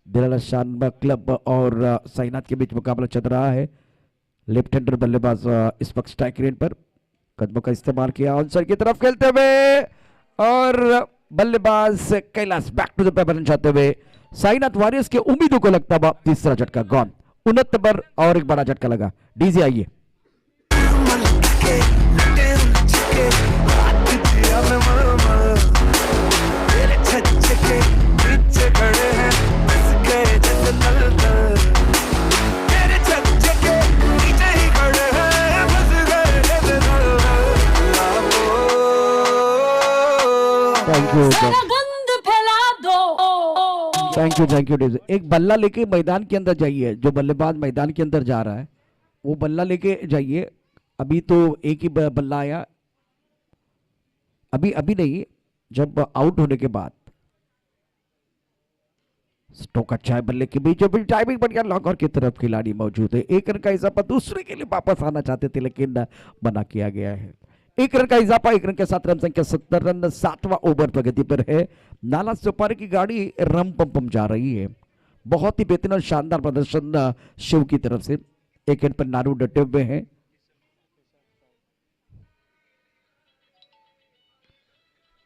दिलाला शान क्लब और साईनाथ के बीच मुकाबला चल रहा है। लेफ्ट हैंडर बल्लेबाज इस वक्त स्ट्राइक रेट पर, कदमों का इस्तेमाल किया ऑन साइड की तरफ खेलते हुए और बल्लेबाज Kailash back to the pavilion चाहते हुए साईनाथ वॉरियर्स के उम्मीदों को लगता हुआ तीसरा झटका गॉन। 69 पर और एक बड़ा झटका लगा। डीजे आइए। Thank you DJ. एक बल्ला लेके मैदान के अंदर जाइए, जो बल्लेबाज मैदान के अंदर जा रहा है वो बल्ला लेके जाइए। अभी तो एक ही बल्ला आया, अभी नहीं, जब आउट होने के बाद। स्टोक अच्छा है बल्ले के बीच, टाइमिंग बढ़िया, लॉकआउट की तरफ खिलाड़ी मौजूद है। 1 रन का इजाफा दूसरे के लिए वापस आना चाहते थे लेकिन मना किया गया है। 1 रन का इजाफा, 1 रन के साथ रन संख्या 70 रन, 7वां ओवर प्रगति पर है। नाला सुपारी की गाड़ी रम पम जा रही है। बहुत ही बेहतरीन और शानदार प्रदर्शन शिव की तरफ से। 1 रन पर नारू डटे हुए हैं।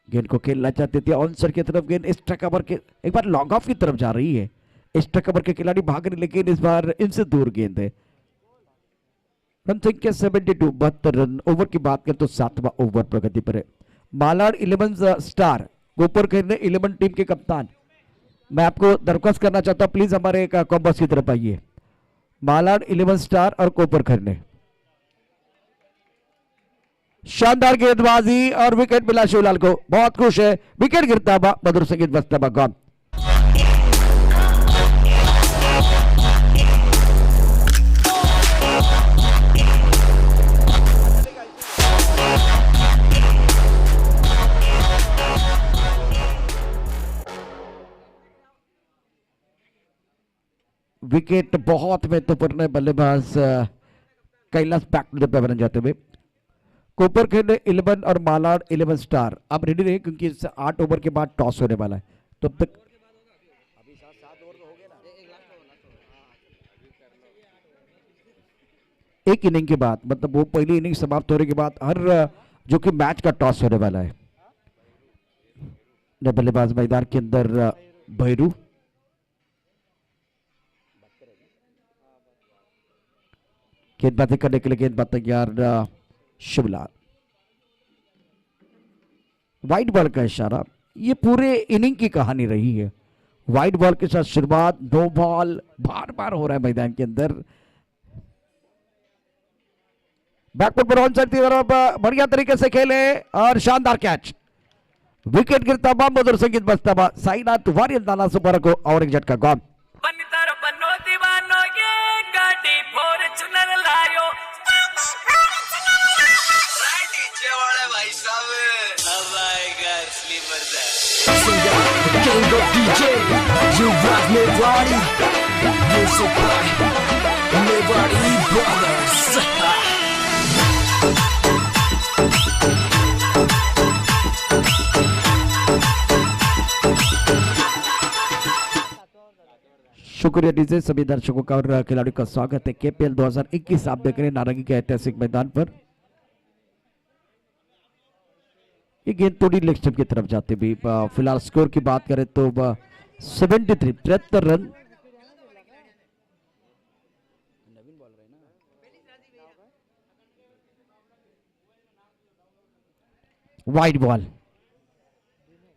गेंद को खेलना चाहते थे ऑन साइड की तरफ, गेंद एक्स्ट्रा कवर के एक बार लॉन्ग ऑफ की तरफ जा रही है। एक्स्ट्रा कवर के खिलाड़ी भाग रहे लेकिन इस बार इनसे दूर गेंद है। रन संख्या 72, 72 रन। ओवर की बात करें तो 7वां ओवर प्रगति पर है। मालाड 11 स्टार गोपर खेलने 11 टीम के कप्तान, मैं आपको दरख्वास्त करना चाहता हूं प्लीज हमारे एक कॉम्बस की तरफ आइए। मालाड 11 स्टार और कोपर खरने, शानदार गेंदबाजी और विकेट मिला शिवलाल को, बहुत खुश है। विकेट गिरता हुआ, मधुर संगीत बजता हुआ, गॉन। विकेट बहुत महत्वपूर्ण बल्लेबाज कैलाश बैक टू द पेवन जाते हुए। कोपर खेल 11 और मालाड 11 स्टार अब रेडी रहे क्योंकि 8 ओवर के बाद टॉस होने वाला है। तो अब तक एक इनिंग के बाद मतलब वो पहली इनिंग समाप्त होने के बाद हर जो कि मैच का टॉस होने वाला है। बल्लेबाज मैदान के अंदर भैरू, गेंदबाजी करने के लिए गेंदबाज तैयार शिवलाल। व्हाइट बॉल का इशारा, ये पूरे इनिंग की कहानी रही है। व्हाइट बॉल के साथ शुरुआत, नो बॉल बार बार हो रहा है मैदान के अंदर। बैकफुट पर ऑन साइड की तरफ बढ़िया तरीके से खेले और शानदार कैच, विकेट गिरता हुआ मधुर संगीत बजता हुआ, साईनाथ वारियर नाला सुपर को और एक झटका gone. King of DJ, you rock me body, music by Liberty Brothers. शुक्रिया डीजे, सभी दर्शकों का और खिलाड़ियों का स्वागत है केपीएल 2021। आप देख रहे हैं नारंगी के ऐतिहासिक मैदान पर। ये गेंद थोड़ी लेग स्टंप की तरफ जाते भी। फिलहाल स्कोर की बात करें तो 73 run. Wide ball,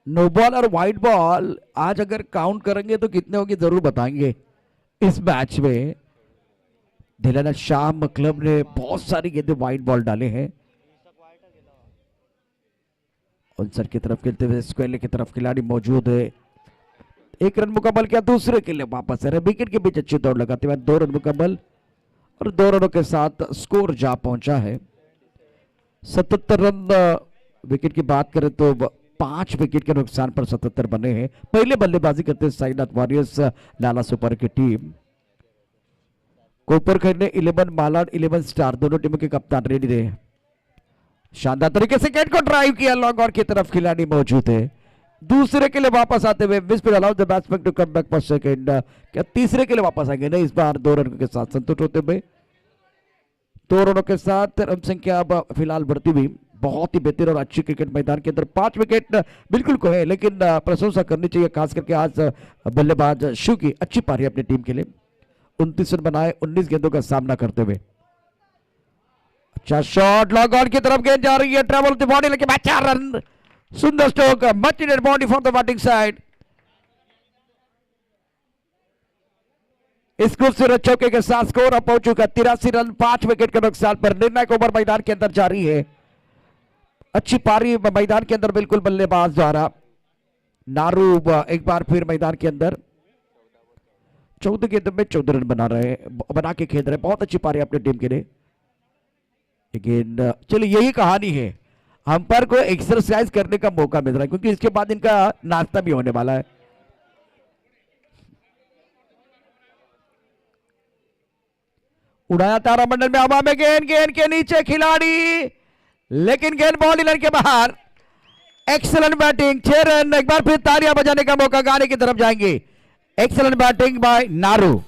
no ball और वाइड बॉल आज अगर काउंट करेंगे तो कितने होंगे जरूर बताएंगे। इस मैच में दिलाना शाम क्लब ने बहुत सारी गेंदें वाइड बॉल डाले हैं। सर की तरफ खेलते हुए स्क्वेयर की तरफ खिलाड़ी मौजूद है। एक रन मुकम्मल किया, दूसरे के लिए वापस है। विकेट के बीच अच्छी दौड़ लगाते हुए 2 रन मुकम्मल और 2 रनों के साथ स्कोर जा पहुंचा है 77 रन। विकेट की बात करें तो 5 विकेट के नुकसान पर 77 बने हैं। पहले बल्लेबाजी करते हैं साईनाथ वॉरियर्स लाला सुपर की टीम। कोपर खेलने 11 मालाड 11 स्टार, दोनों टीमों के कप्तान रेडी रहे। शानदार तरीके से गेंद को ड्राइव किया, लॉन्ग ऑन की तरफ खिलाड़ी मौजूद है। दूसरे के लिए वापस आते हुए miss will allow the batsman to come back for second. क्या तीसरे के लिए वापस आएंगे? नहीं, इस बार 2 रन के साथ संतुष्ट होते हुए 2 रनों के साथ रन संख्या अब फिलहाल बढ़ती हुई। बहुत ही बेहतर और अच्छी क्रिकेट मैदान के अंदर 5 विकेट बिल्कुल को है, लेकिन प्रशंसा करनी चाहिए खास करके आज बल्लेबाज शू की अच्छी पारी अपनी टीम के लिए। 29 रन बनाए 19 गेंदों का सामना करते हुए। अच्छा शॉट, लॉन्ग ऑन की तरफ गेंद जा रही है, ट्रेवल द बॉडी लेके 4 रन। सुंदर stroke, much needed body from the batting side. इस खूबसूरत चौके के साथ स्कोर अब पहुंच चुका 83 रन 5 विकेट के नुकसान पर। निर्णायक ओवर मैदान के अंदर जारी है। अच्छी पारी मैदान के अंदर बिल्कुल बल्लेबाज द्वारा। नारू एक बार फिर मैदान के अंदर 14 गेंदों में 14 रन बना के खेल रहे। बहुत अच्छी पारी अपनी टीम के लिए। लेकिन चलिए यही कहानी है, अंपायर को एक्सरसाइज करने का मौका मिल रहा है क्योंकि इसके बाद इनका नाश्ता भी होने वाला है। उड़ाया तारामंडल में, हवा में गेंद, गेंद के नीचे खिलाड़ी, लेकिन गेंद बॉल लाइन के बाहर। Excellent batting, 6 run. एक बार फिर तालियां बजाने का मौका गाने की तरफ जाएंगे। Excellent batting by Naru.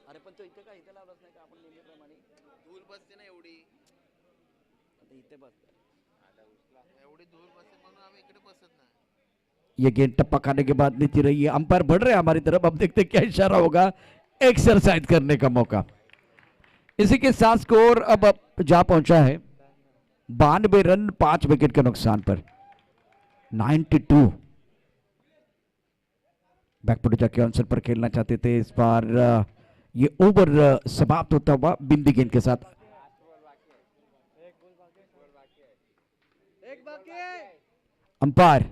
अरे पण तो इथे काय इथे लावलाच नाही का आपण नेहमीप्रमाणे धूल बसते ना एवढी आता इथे बसते एवढी धूल बसते म्हणून आम्ही इकडे बसत नाही। ये गेंद टप्पा खाने के बाद नीति रही है। अंपायर बढ़ रहे हैं हमारी तरफ। अब देखते हैं क्या इशारा होगा। एक्सरसाइज करने का मौका। इसी के साथ स्कोर अब जा पहुंचा है 92 रन 5 विकेट के नुकसान पर 92। बैकफुट जाके आंसर पर खेलना चाहते थे। इस बार ये ओवर समाप्त होता हुआ बिंदी गेंद के साथ। अंपायर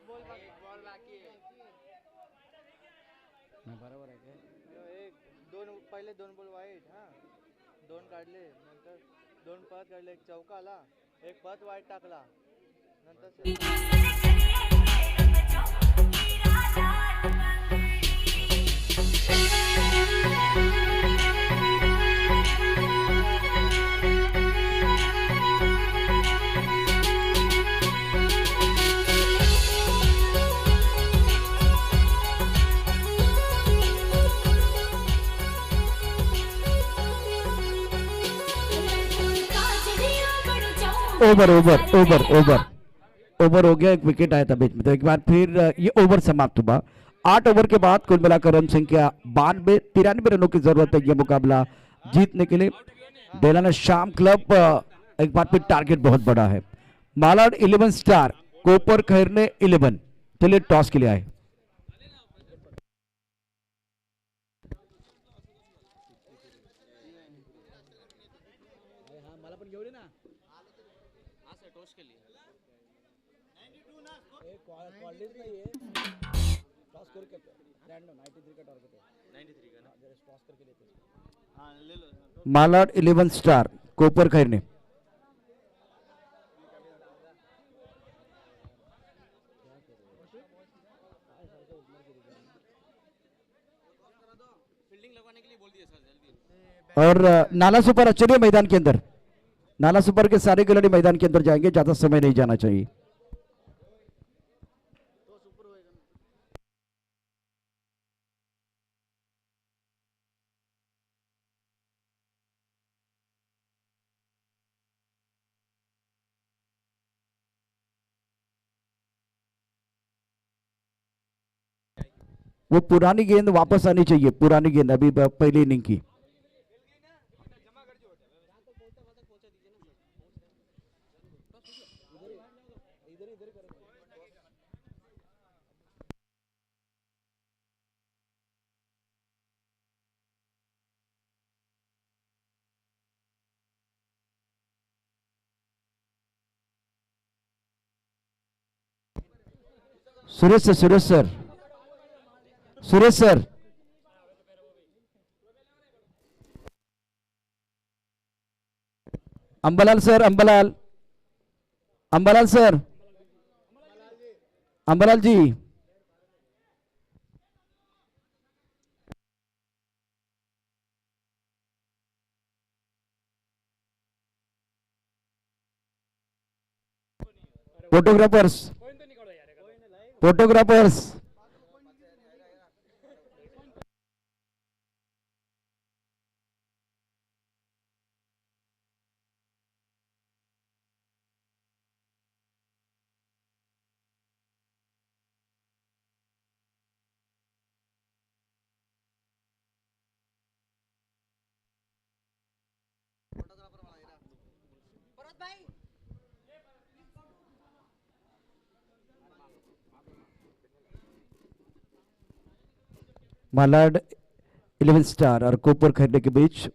एक दोन पहिले दोन बॉल वाईट हा दोन काढले नंतर दोन परत काढले एक चौका आला एक परत वाईट टाकला नंतर over over over over over हो गया, एक विकेट आया था बीच में, तो एक बार फिर ये ओवर समाप्त हुआ। 8 ओवर के बाद कुल मिलाकर रन संख्या 93 रनों की जरूरत है ये मुकाबला जीतने के लिए। डेलाना शाम क्लब एक बार फिर टारगेट बहुत बड़ा है। मालाड 11 स्टार, कोपर खैरने 11। चलिए टॉस के लिए आए। मालाड 11 स्टार, कोपर खैरने। और नाला सुपर चलिए मैदान के अंदर। नाला सुपर के सारे खिलाड़ी मैदान के अंदर जाएंगे, ज्यादा समय नहीं जाना चाहिए। वो पुरानी गेंद वापस आनी चाहिए, पुरानी गेंद अभी पहली इनिंग की। Suresh sir, Suresh sir, Suresh sir, Ambalal sir, Ambalal, Ambalal sir, Ambalal ji, photographers, photographers, Malad 11 star और कोपर खैरने के बीच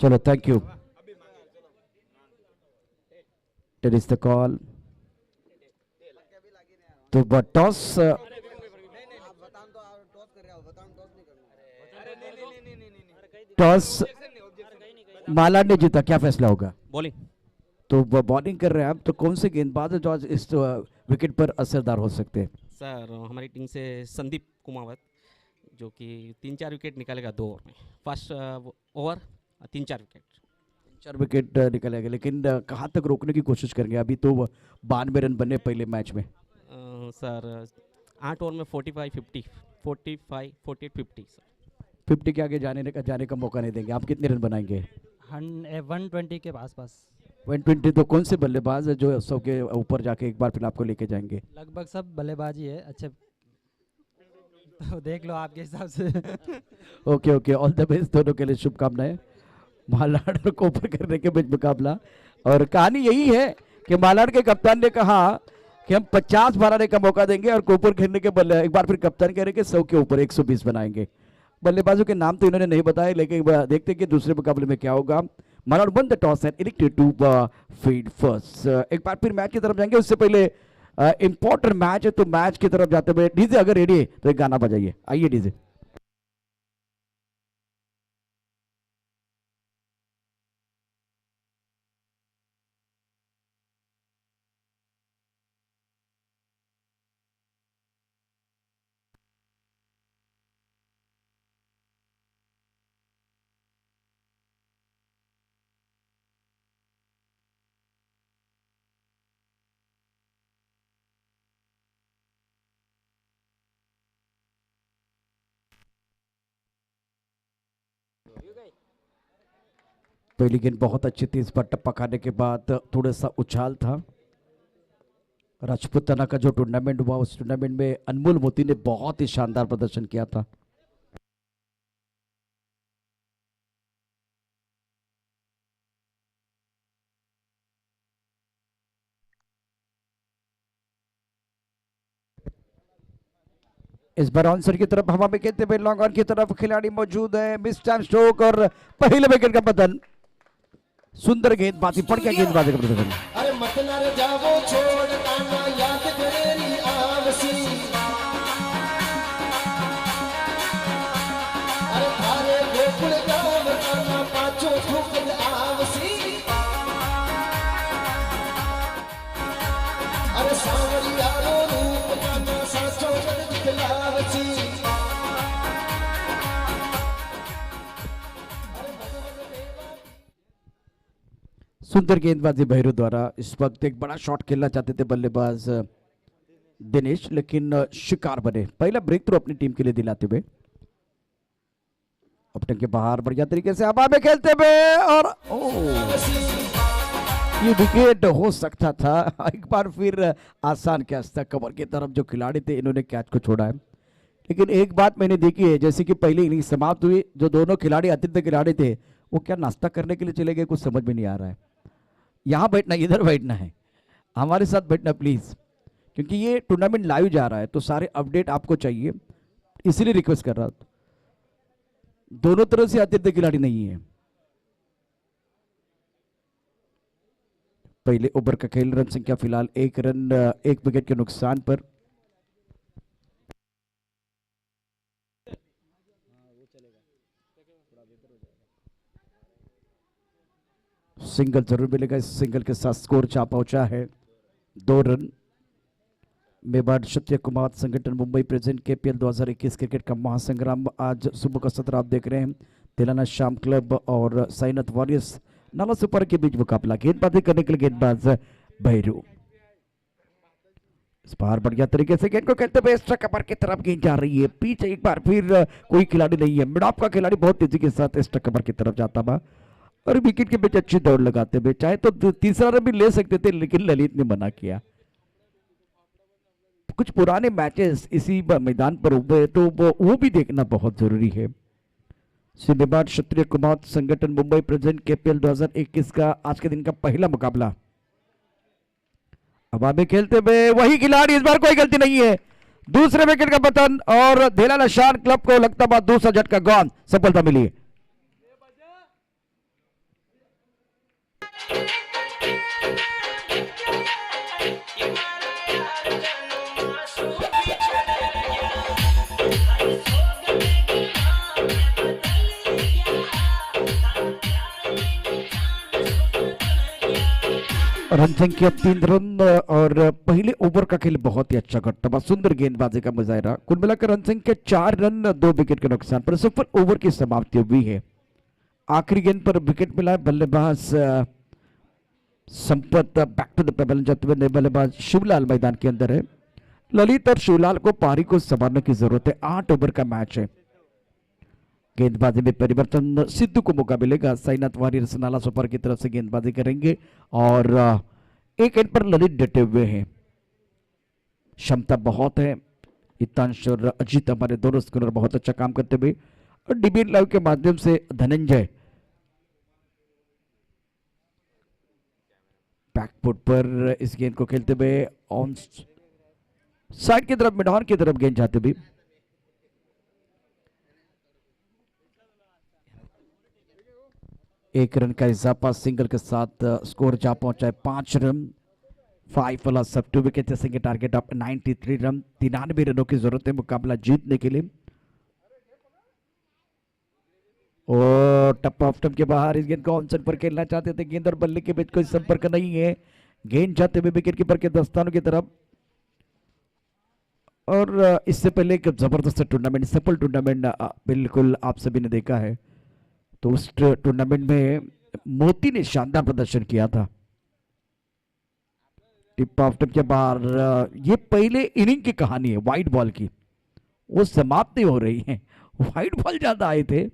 चलो, thank you. Tail is the call. तो टॉस टॉस मालाड ने जीता, क्या फैसला होगा? बॉलिंग। तो वो बॉलिंग कर रहे हैं आप, तो कौन से गेंदबाज है जो आज इस विकेट पर असरदार हो सकते हैं? सर हमारी टीम से संदीप कुमावत, जो कि 3-4 विकेट निकालेगा 2 ओवर में। First over 3-4 wicket. 4 विकेट निकलेगा, लेकिन कहाँ तक रोकने की कोशिश करेंगे? अभी तो 92 रन बने पहले मैच में। सर 8 ओवर में 45-50, 45, 48, 50 सर। 50 के आगे जाने का मौका नहीं देंगे। आप कितने रन बनाएंगे? 120 के आसपास। 120। तो कौन से बल्लेबाज है जो 100 के ऊपर जाके एक बार फिर आपको लेके जाएंगे? लगभग सब बल्लेबाजी है अच्छे। तो देख लो आपके हिसाब से। Okay okay, all the best दोनों के लिए शुभकामनाएं। मालाड और कोपर करने के बीच मुकाबला, और कहानी यही है कि मालाड के कप्तान ने कहा कि हम 50 मारने का मौका देंगे और कोपर खेलने के बल्ले एक बार फिर कप्तान कह रहे कि 100 के ऊपर 120 बनाएंगे। बल्लेबाजों के नाम तो इन्होंने नहीं बताए, लेकिन एक बार देखते हैं कि दूसरे मुकाबले में क्या होगा। Malad won the toss and elected to field first. एक बार फिर मैच की तरफ जाएंगे, उससे पहले इंपॉर्टेंट मैच है, तो मैच की तरफ जाते हुए डीजे अगर रेडी है तो एक गाना बजाइए। आइए डीजे। पहली गेंद बहुत अच्छी थी, इस पर टप्पा खाने के बाद थोड़ा सा उछाल था। राजपूताना का जो टूर्नामेंट हुआ, उस टूर्नामेंट में अनमोल मोती ने बहुत ही शानदार प्रदर्शन किया था। इस बार आंसर की तरफ हवा में खेलते हुए लॉन्ग ऑन की तरफ खिलाड़ी मौजूद है, मिस टाइम स्ट्रोक और पहले विकेट का पतन। सुंदर गेंदबाजी, पड़ गया गेंदबाजी का प्रदर्शन। अरे मत न रे जावो छोड़ आना याद करेरी आवसी। अरे थारे गोकुल गाँव आना पाछो ठुकल आवसी। अरे सांवरिया रो रूप आना साचो जग दिखलावसी। सुंदर गेंदबाजी भैरू द्वारा। इस वक्त एक बड़ा शॉट खेलना चाहते थे बल्लेबाज दिनेश, लेकिन शिकार बने। पहला ब्रेक थ्रू अपनी टीम के लिए दिलाते हुए अपने के बाहर बढ़िया तरीके से हवा में खेलते हुए, और ये विकेट हो सकता था। एक बार फिर आसान कैच था, कवर की तरफ जो खिलाड़ी थे इन्होंने कैच को छोड़ा है। लेकिन एक बात मैंने देखी है, जैसे कि पहली इनिंग समाप्त हुई, जो दोनों खिलाड़ी अतिरिक्त खिलाड़ी थे वो क्या नाश्ता करने के लिए चले गए, कुछ समझ में नहीं आ रहा है। यहाँ बैठना, इधर बैठना है, हमारे साथ बैठना प्लीज, क्योंकि ये टूर्नामेंट लाइव जा रहा है तो सारे अपडेट आपको चाहिए, इसीलिए रिक्वेस्ट कर रहा था। दोनों तरफ से अतिरिक्त खिलाड़ी नहीं है। पहले ओवर का खेल, रन संख्या फिलहाल 1 रन 1 विकेट के नुकसान पर। सिंगल जरूर मिलेगा, इस सिंगल के साथ स्कोर चाह पहुंचा है 2 रन। मेवाड़ क्षत्रिय कुमार संगठन मुंबई प्रेजेंट केपीएल 2021 क्रिकेट का महासंग्राम। आज सुबह का सत्र आप देख रहे हैं, तेलंगाना शाम क्लब और साइनाथ वॉरियर्स नाला सुपर के बीच मुकाबला। गेंदबाजी करने के लिए गेंदबाज भैरू। इस बार बढ़िया तरीके से गेंद को खेलते हुए एक्स्ट्रा कवर की तरफ गेंद जा रही है। पीछे एक बार फिर कोई खिलाड़ी नहीं है, मिड ऑफ का खिलाड़ी बहुत तेजी के साथ एक्स्ट्रा कवर की तरफ जाता हुआ और विकेट के बीच अच्छी दौड़ लगाते हुए। चाहे तो तीसरा रन भी ले सकते थे, लेकिन ललित ने मना किया। कुछ पुराने मैचेस इसी मैदान पर हुए तो वो भी देखना बहुत जरूरी है। मेवाड़ क्षत्रिय कुमार संगठन मुंबई प्रेजेंट केपीएल 2021 का आज के दिन का पहला मुकाबला। हवा में खेलते हुए वही खिलाड़ी, इस बार कोई गलती नहीं है, दूसरे विकेट का पतन और तेलंगाना शाम क्लब को लगता बात दूसरा झटका गॉन, सफलता मिली। रन संख्या 3 रन और पहले ओवर का खेल बहुत ही अच्छा करता, सुंदर गेंदबाजी का मुजाहरा। कुल मिलाकर रन संख्या 4 रन 2 विकेट के नुकसान पर सफल ओवर की समाप्ति हुई है। आखिरी गेंद पर विकेट मिला बल्लेबाज Sampat back to the pavilion जाते हुए। बल्लेबाज शिवलाल मैदान के अंदर है। ललित और शिवलाल को पारी को संभालने की जरूरत है। 8 ओवर का मैच है। गेंदबाजी में परिवर्तन, सिद्धू को मौका मिलेगा। साइनाथ वॉरियर्स नाला सुपर की तरफ से गेंदबाजी करेंगे और एक एंड पर ललित डटे हुए हैं। क्षमता बहुत है, हितांश और अजीत हमारे दोनों स्पिनर बहुत अच्छा काम करते हुए, और डीबीएन लाइव के माध्यम से धनंजय बैकफुट पर इस गेंद को खेलते हुए ऑन साइड की तरफ, मिडऑन की तरफ गेंद जाते हुए। एक रन का इजाफा सिंगल के साथ स्कोर जा पहुंचा है 5 रन। 5 वाला सब 2 विकेट जैसे टारगेट ऑफ 93 रन, 93 रनों की जरूरत है मुकाबला जीतने के लिए। और टप ऑफ टप के बाहर इस गेंद को ऑन पर खेलना चाहते थे, गेंद और बल्ले के बीच कोई संपर्क नहीं है, गेंद जाते हुए विकेट कीपर के दस्तानों की तरफ। और इससे पहले एक जबरदस्त टूर्नामेंट, सफल टूर्नामेंट बिल्कुल आप सभी ने देखा है, तो उस टूर्नामेंट में मोती ने शानदार प्रदर्शन किया था। टिप ऑफ टिप के बाहर ये पहले इनिंग की कहानी है वाइट बॉल की, वो समाप्त नहीं हो रही है, वाइट बॉल ज्यादा आए थे।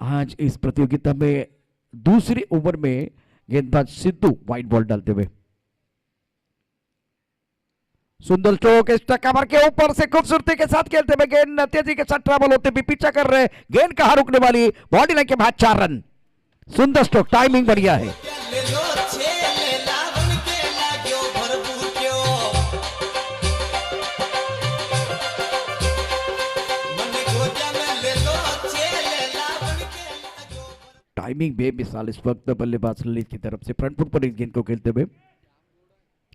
आज इस प्रतियोगिता में दूसरे ओवर में गेंदबाज सिद्धू वाइट बॉल डालते हुए, सुंदर स्ट्रोक इस कवर के ऊपर से खूबसूरती के साथ खेलते हुए, गेंद तेजी के साथ ट्रैवल होते हुए पीछा कर रहे, गेंद कहां रुकने वाली, बॉडी लाइन के बाद 4 रन। सुंदर स्ट्रोक, टाइमिंग बढ़िया है। टाइमिंग बेमिसाल इस वक्त बल्लेबाज ललित की तरफ से फ्रंट फुट पर इस गेंद को खेलते हुए,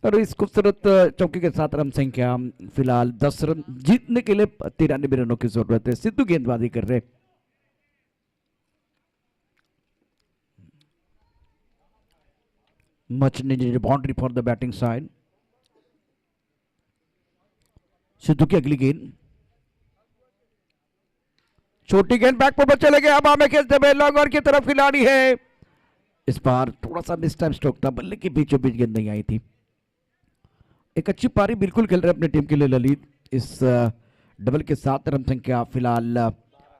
और इस खूबसूरत चौके के साथ रन संख्या फिलहाल 10 रन, जीतने के लिए 93 रनों की जरूरत है। सिद्धू गेंदबाजी कर रहे, much needed boundary for the batting side. Sidhu की अगली गेंद, छोटी गेंद बैक पर चले गए, हवा में खेलते हुए लॉन्ग ऑन की तरफ खिलाड़ी है, इस बार थोड़ा सा मिस टाइम स्ट्रोक था, बल्ले के बीचों बीच गेंद नहीं आई थी। एक अच्छी पारी बिल्कुल खेल रहे अपनी टीम के लिए ललित, इस डबल के साथ रन संख्या फिलहाल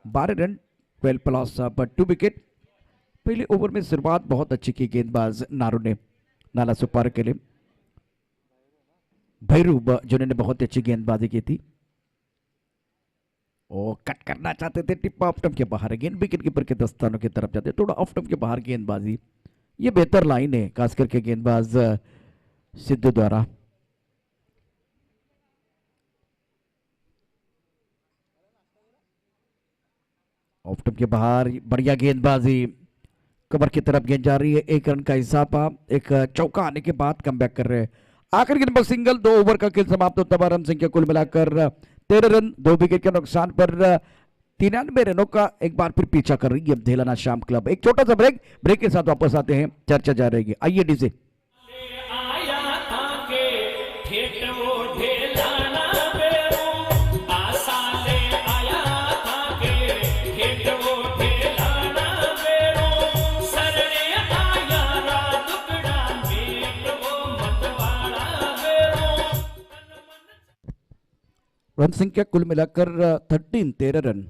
12 रन, 12 प्लस पर 2 विकेट। पहले ओवर में शुरुआत बहुत अच्छी की गेंदबाज नारू ने, नाला सुपार के लिए भैरू जिन्होंने बहुत अच्छी गेंदबाजी की थी, और कट करना चाहते थे, टिप ऑफ टम के बाहर, गेंद विकेट कीपर के दस्तानों की तरफ जाते, थोड़ा ऑफ टम के बाहर गेंदबाजी, ये बेहतर लाइन है खास करके गेंदबाज सिद्धू द्वारा। ऑफ टम के बाहर बढ़िया गेंदबाजी, कवर की तरफ गेंद जा रही है, 1 रन का इजाफा, एक चौका आने के बाद कमबैक कर रहे हैं। आखिर गेंद पर सिंगल, 2 ओवर का खेल समाप्त होता है, रन संख्या कुल मिलाकर 13 रन, 2 विकेट के नुकसान पर 93 रनों का एक बार फिर पीछा कर रही है धेलाना शाम क्लब। एक छोटा सा ब्रेक, ब्रेक के साथ वापस आते हैं, चर्चा जा रहेगी। आइए डीजे रन संख्या कुल मिलाकर 13 रन।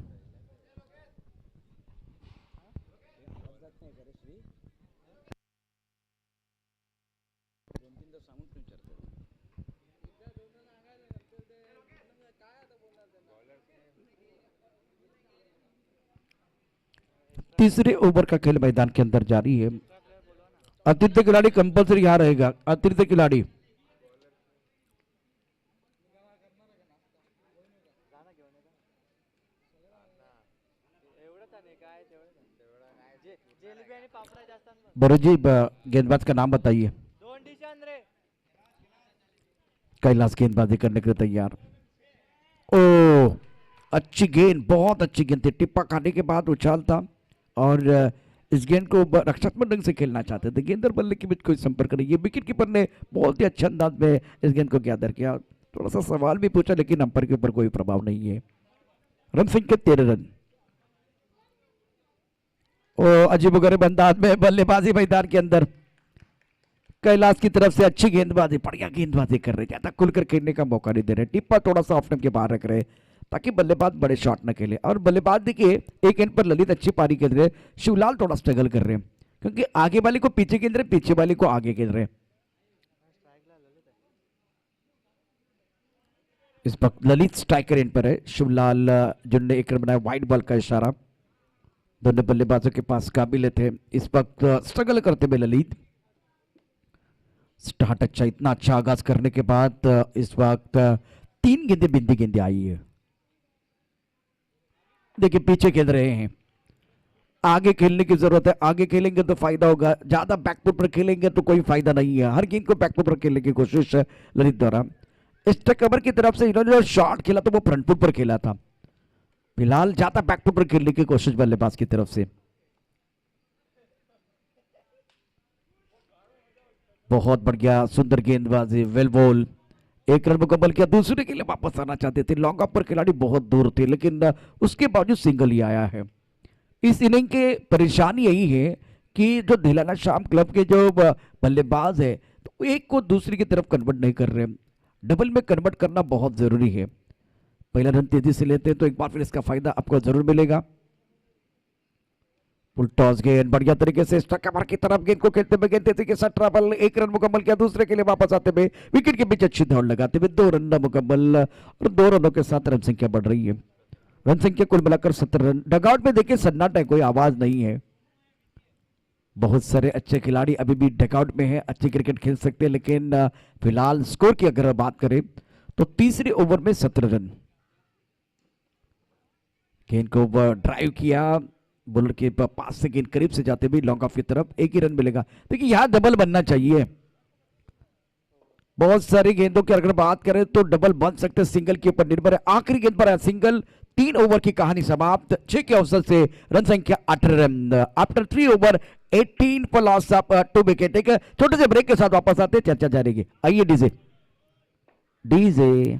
तीसरे ओवर का खेल मैदान के अंदर जारी है, अतिरिक्त खिलाड़ी कंपल्सरी यहां रहेगा, अतिरिक्त खिलाड़ी बरोजी, गेंदबाज का नाम बताइए। कैलाश गेंदबाजी करने के लिए तैयार। ओ अच्छी गेंद, बहुत अच्छी गेंद थी, टिप्पा खाने के बाद उछाल था, और इस गेंद को रक्षात्मक ढंग से खेलना चाहते थे, गेंद और बल्ले के बीच कोई संपर्क नहीं है। विकेट कीपर ने बहुत ही अच्छे अंदाज में इस गेंद को गैदर किया, थोड़ा सा सवाल भी पूछा, लेकिन अंपायर के ऊपर कोई प्रभाव नहीं है। रन संख्या 13 रन। अजीबोगरीब अंदाज में बल्लेबाजी मैदान के अंदर कैलाश की तरफ से अच्छी गेंदबाजी, बढ़िया गेंदबाजी कर रहे, ज्यादा खुलकर खेलने का मौका नहीं दे रहे, टिप्पा थोड़ा सा ऑफ के बाहर रख रहे ताकि बल्लेबाज बड़े शॉट न खेले। और बल्लेबाज देखिए, एक एंड पर ललित अच्छी पारी खेल रहे, शिवलाल थोड़ा स्ट्रगल कर रहे हैं, क्योंकि आगे वाले को पीछे खेल रहे, पीछे वाले को आगे खेल रहे। इस वक्त ललित स्ट्राइकर एंड पर है। शिवलाल जिन्होंने एक रन बनाया, वाइड बॉल का इशारा दोनों बल्लेबाजों के पास काबिल थे। इस वक्त स्ट्रगल करते हुए ललित, स्टार्ट अच्छा, इतना अच्छा आगाज करने के बाद इस वक्त 3 गेंदें बिंदी गेंदें आई है। देखिए पीछे खेल रहे हैं, आगे खेलने की जरूरत है, आगे खेलेंगे तो फायदा होगा, ज्यादा बैकफुट पर खेलेंगे तो कोई फायदा नहीं है। हर गेंद को बैकफुट पर खेलने की कोशिश है ललित द्वारा। स्टक कवर की तरफ से इन्होंने जो शॉट खेला तो वो फ्रंट फुट पर खेला था, फिलहाल ज्यादा बैकफुट पर खेलने की कोशिश बल्लेबाज की तरफ से। बहुत बढ़िया सुंदर गेंदबाजी, वेल बॉल, एक रन मुकम्मल किया। दूसरे के लिए वापस आना चाहते थे, लॉन्ग ऑफ पर खिलाड़ी बहुत दूर थे, लेकिन उसके बावजूद सिंगल ही आया है। इस इनिंग के परेशानी यही है कि जो धिलाना शाम क्लब के जो बल्लेबाज है तो एक को दूसरी की तरफ कन्वर्ट नहीं कर रहे, डबल में कन्वर्ट करना बहुत जरूरी है। पहला रन तेजी से लेते हैं तो एक बार फिर इसका फायदा आपको जरूर मिलेगा। फुल टॉस गेंद बढ़िया तरीके से स्ट्राइक कवर की तरफ गेंद को खेलते हुए गेंद तेजी के साथ ट्रैवल, एक रन मुकम्मल किया। दूसरे के लिए वापस आते हुए विकेट के बीच अच्छी दौड़ लगाते हुए 2 रन मुकम्मल, और 2 रनों के साथ रन संख्या बढ़ रही है। रन संख्या कुल मिलाकर 17 रन। डगआउट में देखिए सन्नाटा है, कोई आवाज नहीं है। बहुत सारे अच्छे खिलाड़ी अभी भी डगआउट में हैं, अच्छी क्रिकेट खेल सकते हैं, लेकिन फिलहाल स्कोर की अगर बात करें तो तीसरे ओवर में 17 रन। गेंद को ड्राइव किया, बॉलर के पास से गेंद करीब से जाते हुए लॉन्ग ऑफ की तरफ, एक ही रन मिलेगा। देखिए यहां डबल बनना चाहिए। बहुत सारी गेंदों की अगर बात करें तो डबल बन सकते हैं, सिंगल के ऊपर निर्भर है। आखिरी गेंद पर है सिंगल, 3 ओवर की कहानी समाप्त। 6 के अवसर से रन संख्या 18 run after 3 over 18 for loss of 2 wicket. एक छोटे से ब्रेक के साथ वापस आते हैं, चर्चा जारी। आइए डीजे डीजे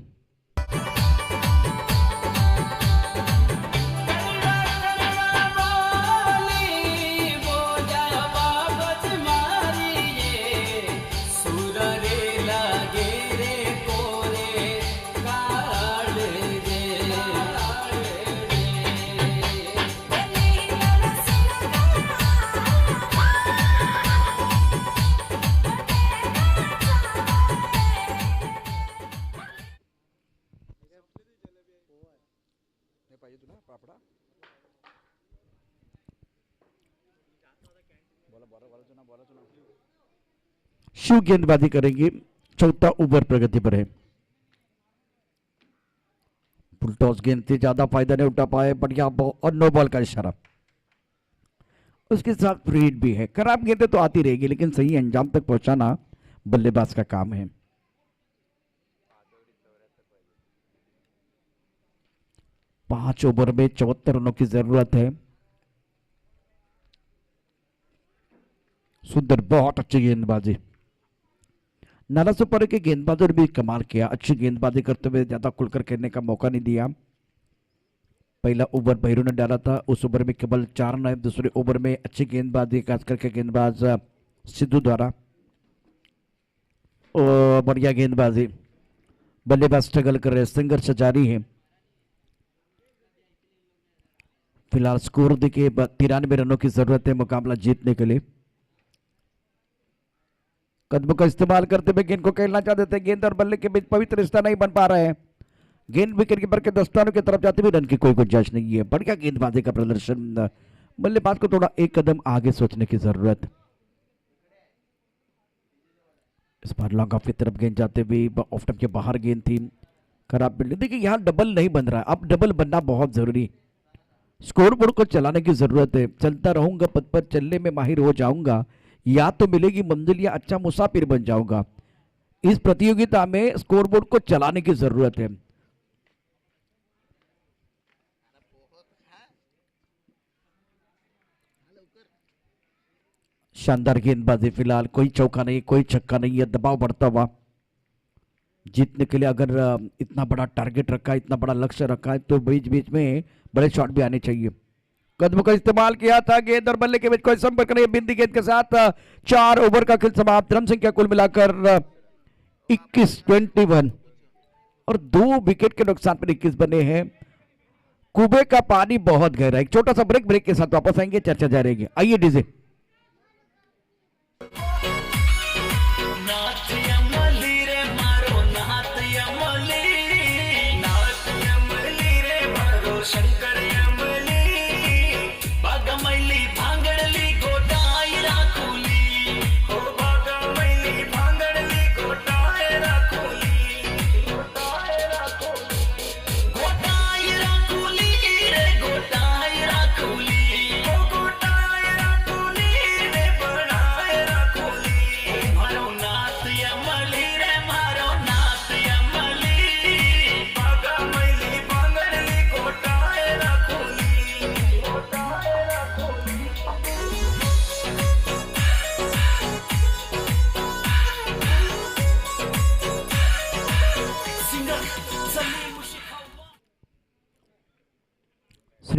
शिव गेंदबाजी करेंगे, चौथा ओवर प्रगति पर है। फुल टॉस गेंद से ज्यादा फायदा नहीं उठा पाए, बढ़िया और नो बॉल का इशारा, उसके साथ फ्रीड भी है। खराब गेंदें तो आती रहेगी, लेकिन सही अंजाम तक पहुंचाना बल्लेबाज का काम है। पांच ओवर में 74 रनों की जरूरत है। सुंदर, बहुत अच्छी गेंदबाजी, नाला सुपर के गेंदबाजों ने भी कमाल किया, अच्छी गेंदबाजी करते हुए ज्यादा खुलकर खेलने का मौका नहीं दिया। पहला ओवर भैरू ने डाला था, उस ओवर में केवल 4 रन। दूसरे ओवर में अच्छी गेंदबाजी खास करके गेंदबाज सिद्धू द्वारा, और बढ़िया गेंदबाजी, बल्लेबाज स्ट्रगल कर रहे, संघर्ष जारी है। फिलहाल स्कोर देखिए 93 रनों की जरूरत है मुकाबला जीतने के लिए। कदमों का इस्तेमाल करते हुए गेंद को खेलना चाहते थे, गेंद और बल्ले के बीच पवित्र रिश्ता नहीं बन पा रहा है। गेंद विकेट कीपर के दस्तानों की तरफ जाते हुए रन की कोई गुंजाइश नहीं है। बढ़िया गेंदबाजी का प्रदर्शन, बल्लेबाज को थोड़ा एक कदम आगे सोचने की जरूरत। इस बार लॉन्ग ऑफ की तरफ गेंद जाते हुए ऑफ स्टंप के बाहर गेंद थी, खराब बिल्डिंग। देखिए यहाँ डबल नहीं बन रहा है, अब डबल बनना बहुत जरूरी। स्कोर बोर्ड को चलाने की जरूरत है। चलता रहूंगा पद पर, चलने में माहिर हो जाऊंगा, या तो मिलेगी मंजिल या अच्छा मुसाफिर बन जाऊंगा। इस प्रतियोगिता में स्कोरबोर्ड को चलाने की जरूरत है। शानदार गेंदबाजी, फिलहाल कोई चौका नहीं, कोई छक्का नहीं है। दबाव बढ़ता हुआ जीतने के लिए अगर इतना बड़ा टारगेट रखा है, इतना बड़ा लक्ष्य रखा है, तो बीच बीच में बड़े शॉट भी आने चाहिए। कदम का इस्तेमाल किया था, गेंद और बल्ले के बीच कोई संपर्क नहीं, बिंदी गेंद के साथ 4 ओवर का खेल समाप्त। रन संख्या कुल मिलाकर 21 और 2 विकेट के नुकसान पर 21 बने हैं। कुबे का पानी बहुत गहरा है। एक छोटा सा ब्रेक के साथ वापस आएंगे, चर्चा जारी रहेगी। आइए डीजे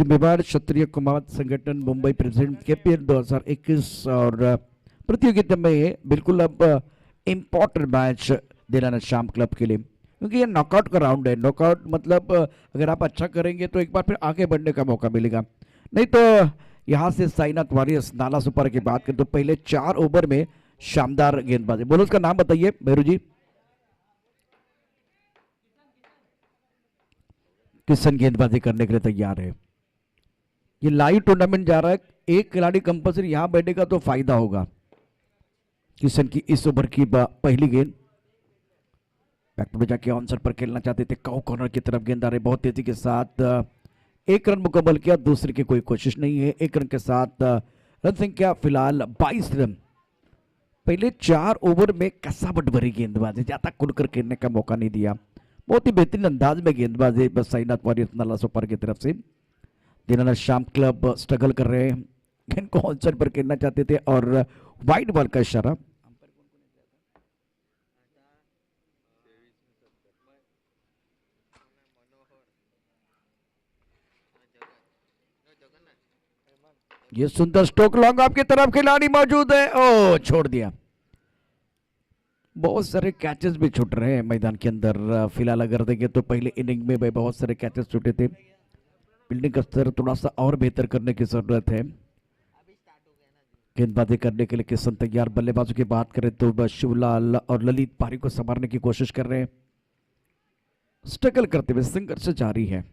जिम्मेवार क्षत्रिय कुमावत संगठन मुंबई प्रेसिडेंट KPL 2021 और प्रतियोगिता में बिल्कुल अब इम्पोर्टेंट मैच दिलाना शाम क्लब के लिए, क्योंकि ये नॉकआउट का राउंड है। नॉकआउट मतलब अगर आप अच्छा करेंगे तो एक बार फिर आगे बढ़ने का मौका मिलेगा, नहीं तो यहाँ से साईनाथ वॉरियर्स नाला सुपर की बात करें तो पहले 4 ओवर में शानदार गेंदबाजी। बोलो उसका नाम बताइए भैरू जी। किशन गेंदबाजी करने के लिए तैयार है। ये लाइव टूर्नामेंट जा रहा है, एक खिलाड़ी कंपल्सरी यहां बैठेगा तो फायदा होगा। किशन की इस ओवर की पहली गेंद बैक में जाके ऑनसर पर खेलना चाहते थे, काउ कॉर्नर की तरफ गेंद आ रही, बहुत तेजी के साथ 1 रन मुकम्मल किया, दूसरे की कोई कोशिश नहीं है। 1 रन के साथ रन संख्या फिलहाल 22 रन। पहले 4 ओवर में कसावट भरी गेंदबाजी, ज्यादा खुलकर खेलने का मौका नहीं दिया, बहुत ही बेहतरीन अंदाज में गेंदबाजी बस साईनाथ वॉरियर्स नाला सुपर की तरफ से। दीनानाथ शाम क्लब स्ट्रगल कर रहे हैं, गेंद को ऑनसाइड पर खेलना चाहते थे और वाइड बॉल का इशारा। ये सुंदर स्ट्रोक लॉन्ग आपकी तरफ खिलाड़ी मौजूद है, ओ छोड़ दिया। बहुत सारे कैचेस भी छूट रहे हैं मैदान के अंदर। फिलहाल अगर देखें तो पहले इनिंग में भी बहुत सारे कैचेस छूटे थे। फील्डिंग का स्तर थोड़ा सा और बेहतर करने की जरूरत है। गेंदबाजी करने के लिए किशन तैयार। बल्लेबाजों की बात करें तो शिवलाल और ललित पारी को संभालने की कोशिश कर रहे हैं, स्ट्रगल करते हुए संघर्ष जारी है,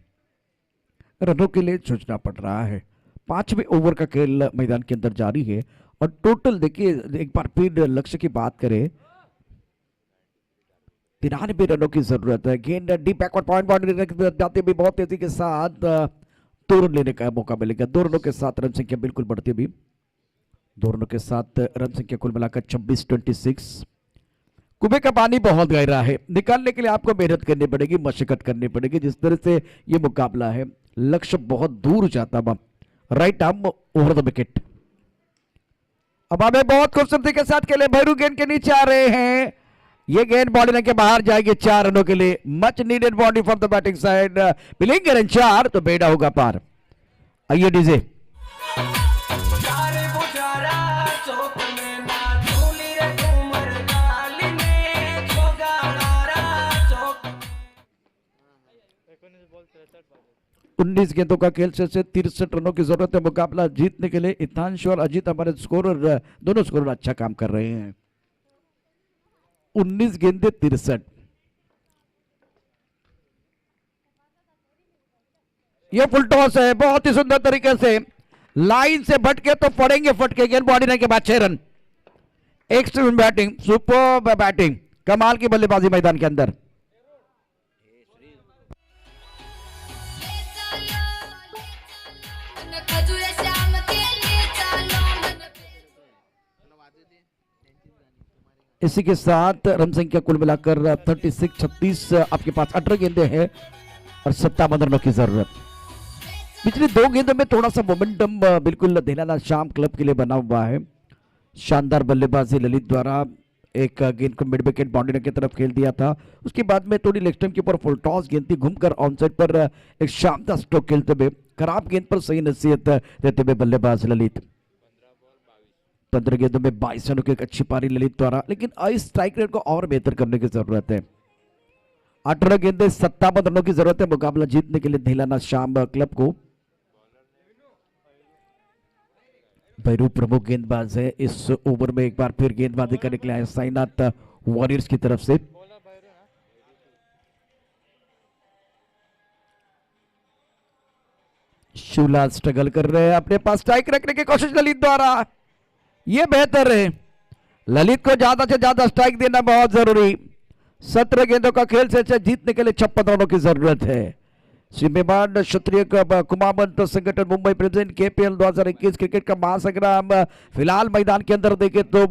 रनों के लिए जूझना पड़ रहा है। 5वें ओवर का खेल मैदान के अंदर जारी है और टोटल देखिए एक बार फिर लक्ष्य की बात करें 93 रनों की जरूरत है। गेंद डीप बैकवर्ड पॉइंट बाउंड्री जाते भी बहुत तेजी के साथ 2 रन लेने का मौका मिलेगा। 2 रनों के साथ रन संख्या बिल्कुल बढ़ती हुई, 2 रनों के साथ रन संख्या कुल मिलाकर 26-26। कुएं का पानी बहुत गहरा है, निकालने के लिए आपको मेहनत करनी पड़ेगी, मशक्कत करनी पड़ेगी। जिस तरह से ये मुकाबला है, लक्ष्य बहुत दूर जाता हुआ, right arm over the wicket. अब हमें बहुत खूबसूरती के साथ खेले, भैरू गेंद के नीचे आ रहे हैं, ये गेंद बॉडी के बाहर जाएगी 4 रनों के लिए। Much needed body from the batting side, मिलेंगे रन 4 तो बेड़ा होगा पार। आइए डीजे। उन्नीस गेंदों का खेल से 63 रनों की जरूरत है मुकाबला जीतने के लिए। इतांशु और अजीत हमारे स्कोरर, दोनों स्कोरर अच्छा काम कर रहे हैं। 19 गेंदे 63। ये फुल टॉस है, बहुत ही सुंदर तरीके से लाइन से भटके तो पड़ेंगे फटके। गेंद बॉडी के बाद 6 run. Extreme batting, super batting, कमाल की बल्लेबाजी मैदान के अंदर। इसी के साथ रन संख्या कुल मिलाकर 36-36 आपके पास 18 गेंदे हैं और 57 रनों की जरूरत। पिछले 2 गेंदों में थोड़ा सा मोमेंटम बिल्कुल दीनानाथ शाम क्लब के लिए बना हुआ है। शानदार बल्लेबाजी ललित द्वारा, एक गेंद को मिड विकेट बाउंड्री की तरफ खेल दिया था, उसके बाद में थोड़ी लेग स्टंप के ऊपर फुल टॉस गेंद थी, घूमकर ऑनसाइड पर एक शानदार स्ट्रोक खेलते हुए, खराब गेंद पर सही नसीहत देते हुए बल्लेबाज ललित। 15 गेंदों में 22 रनों की एक अच्छी पारी ललित द्वारा, लेकिन इस स्ट्राइक रेट को और बेहतर करने की जरूरत है। 18 गेंदे 57 रनों की जरूरत है मुकाबला जीतने के लिए दीनानाथ शाम क्लब को। भैरू प्रमुख गेंदबाज है इस ओवर में, एक बार फिर गेंदबाजी करने के लिए आए साईनाथ वॉरियर्स की तरफ से। शिवलाल स्ट्रगल कर रहे हैं, अपने पास स्ट्राइक रखने की कोशिश ललित द्वारा, ये बेहतर है। ललित को ज्यादा से ज्यादा स्ट्राइक देना बहुत जरूरी। 17 गेंदों का खेल से जीतने के लिए 56 रनों की जरूरत है। जिम्मेवार क्षत्रिय कुमावत संगठन मुंबई प्रेसिडेंट KPL 2021 क्रिकेट का महासंग्राम फिलहाल मैदान के अंदर देखे तो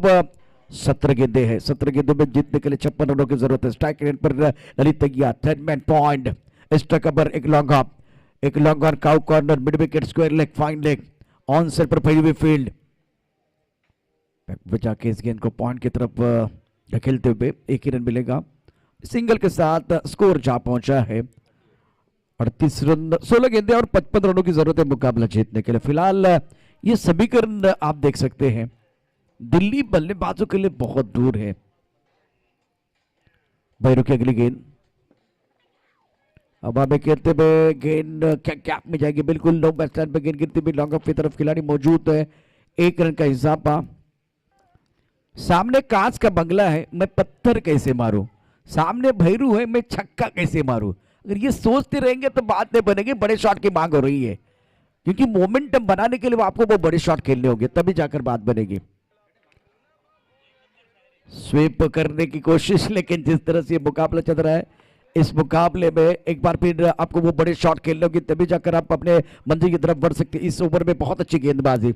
17 गेंदे हैं। 17 गेंदों में जीतने के लिए 56 रनों की जरूरत है। स्ट्राइक रेट पर ललित तैयार, 10 मैन पॉइंट, स्ट्राइक पर एक लॉन्ग ऑफ, एक long on, cow corner, mid wicket, square leg, fine leg, on set पर फैली हुई फील्ड, बचा के इस गेंद को पॉइंट की तरफ धकेलते हुए 1 ही रन मिलेगा। सिंगल के साथ स्कोर जा पहुंचा है 38 रन 16 गेंदे और 55 रनों की जरूरत है मुकाबला जीतने के लिए। फिलहाल ये समीकरण आप देख सकते हैं, दिल्ली बल्लेबाजों के लिए बहुत दूर है। भैरू की अगली गेंद, अब हमें खेलते हुए गेंद क्या में जाएगी, बिल्कुल लॉन्ग बैट्समैन पे गेंद गिरती हुई लॉन्ग ऑफ की तरफ खिलाड़ी मौजूद है। 1 रन का इजाफा। सामने कांच का बंगला है, मैं पत्थर कैसे मारूं, सामने भैरू है, मैं छक्का कैसे मारूं। अगर ये सोचते रहेंगे तो बात नहीं बनेगी। बड़े शॉट की मांग हो रही है, क्योंकि मोमेंटम बनाने के लिए आपको वो बड़े शॉट खेलने होंगे, तभी जाकर बात बनेगी। स्वीप करने की कोशिश, लेकिन जिस तरह से ये मुकाबला चल रहा है, इस मुकाबले में एक बार फिर आपको वो बड़े शॉट खेलने होंगे, तभी जाकर आप अपने मंजिल की तरफ बढ़ सकते। इस ओवर में बहुत अच्छी गेंदबाजी,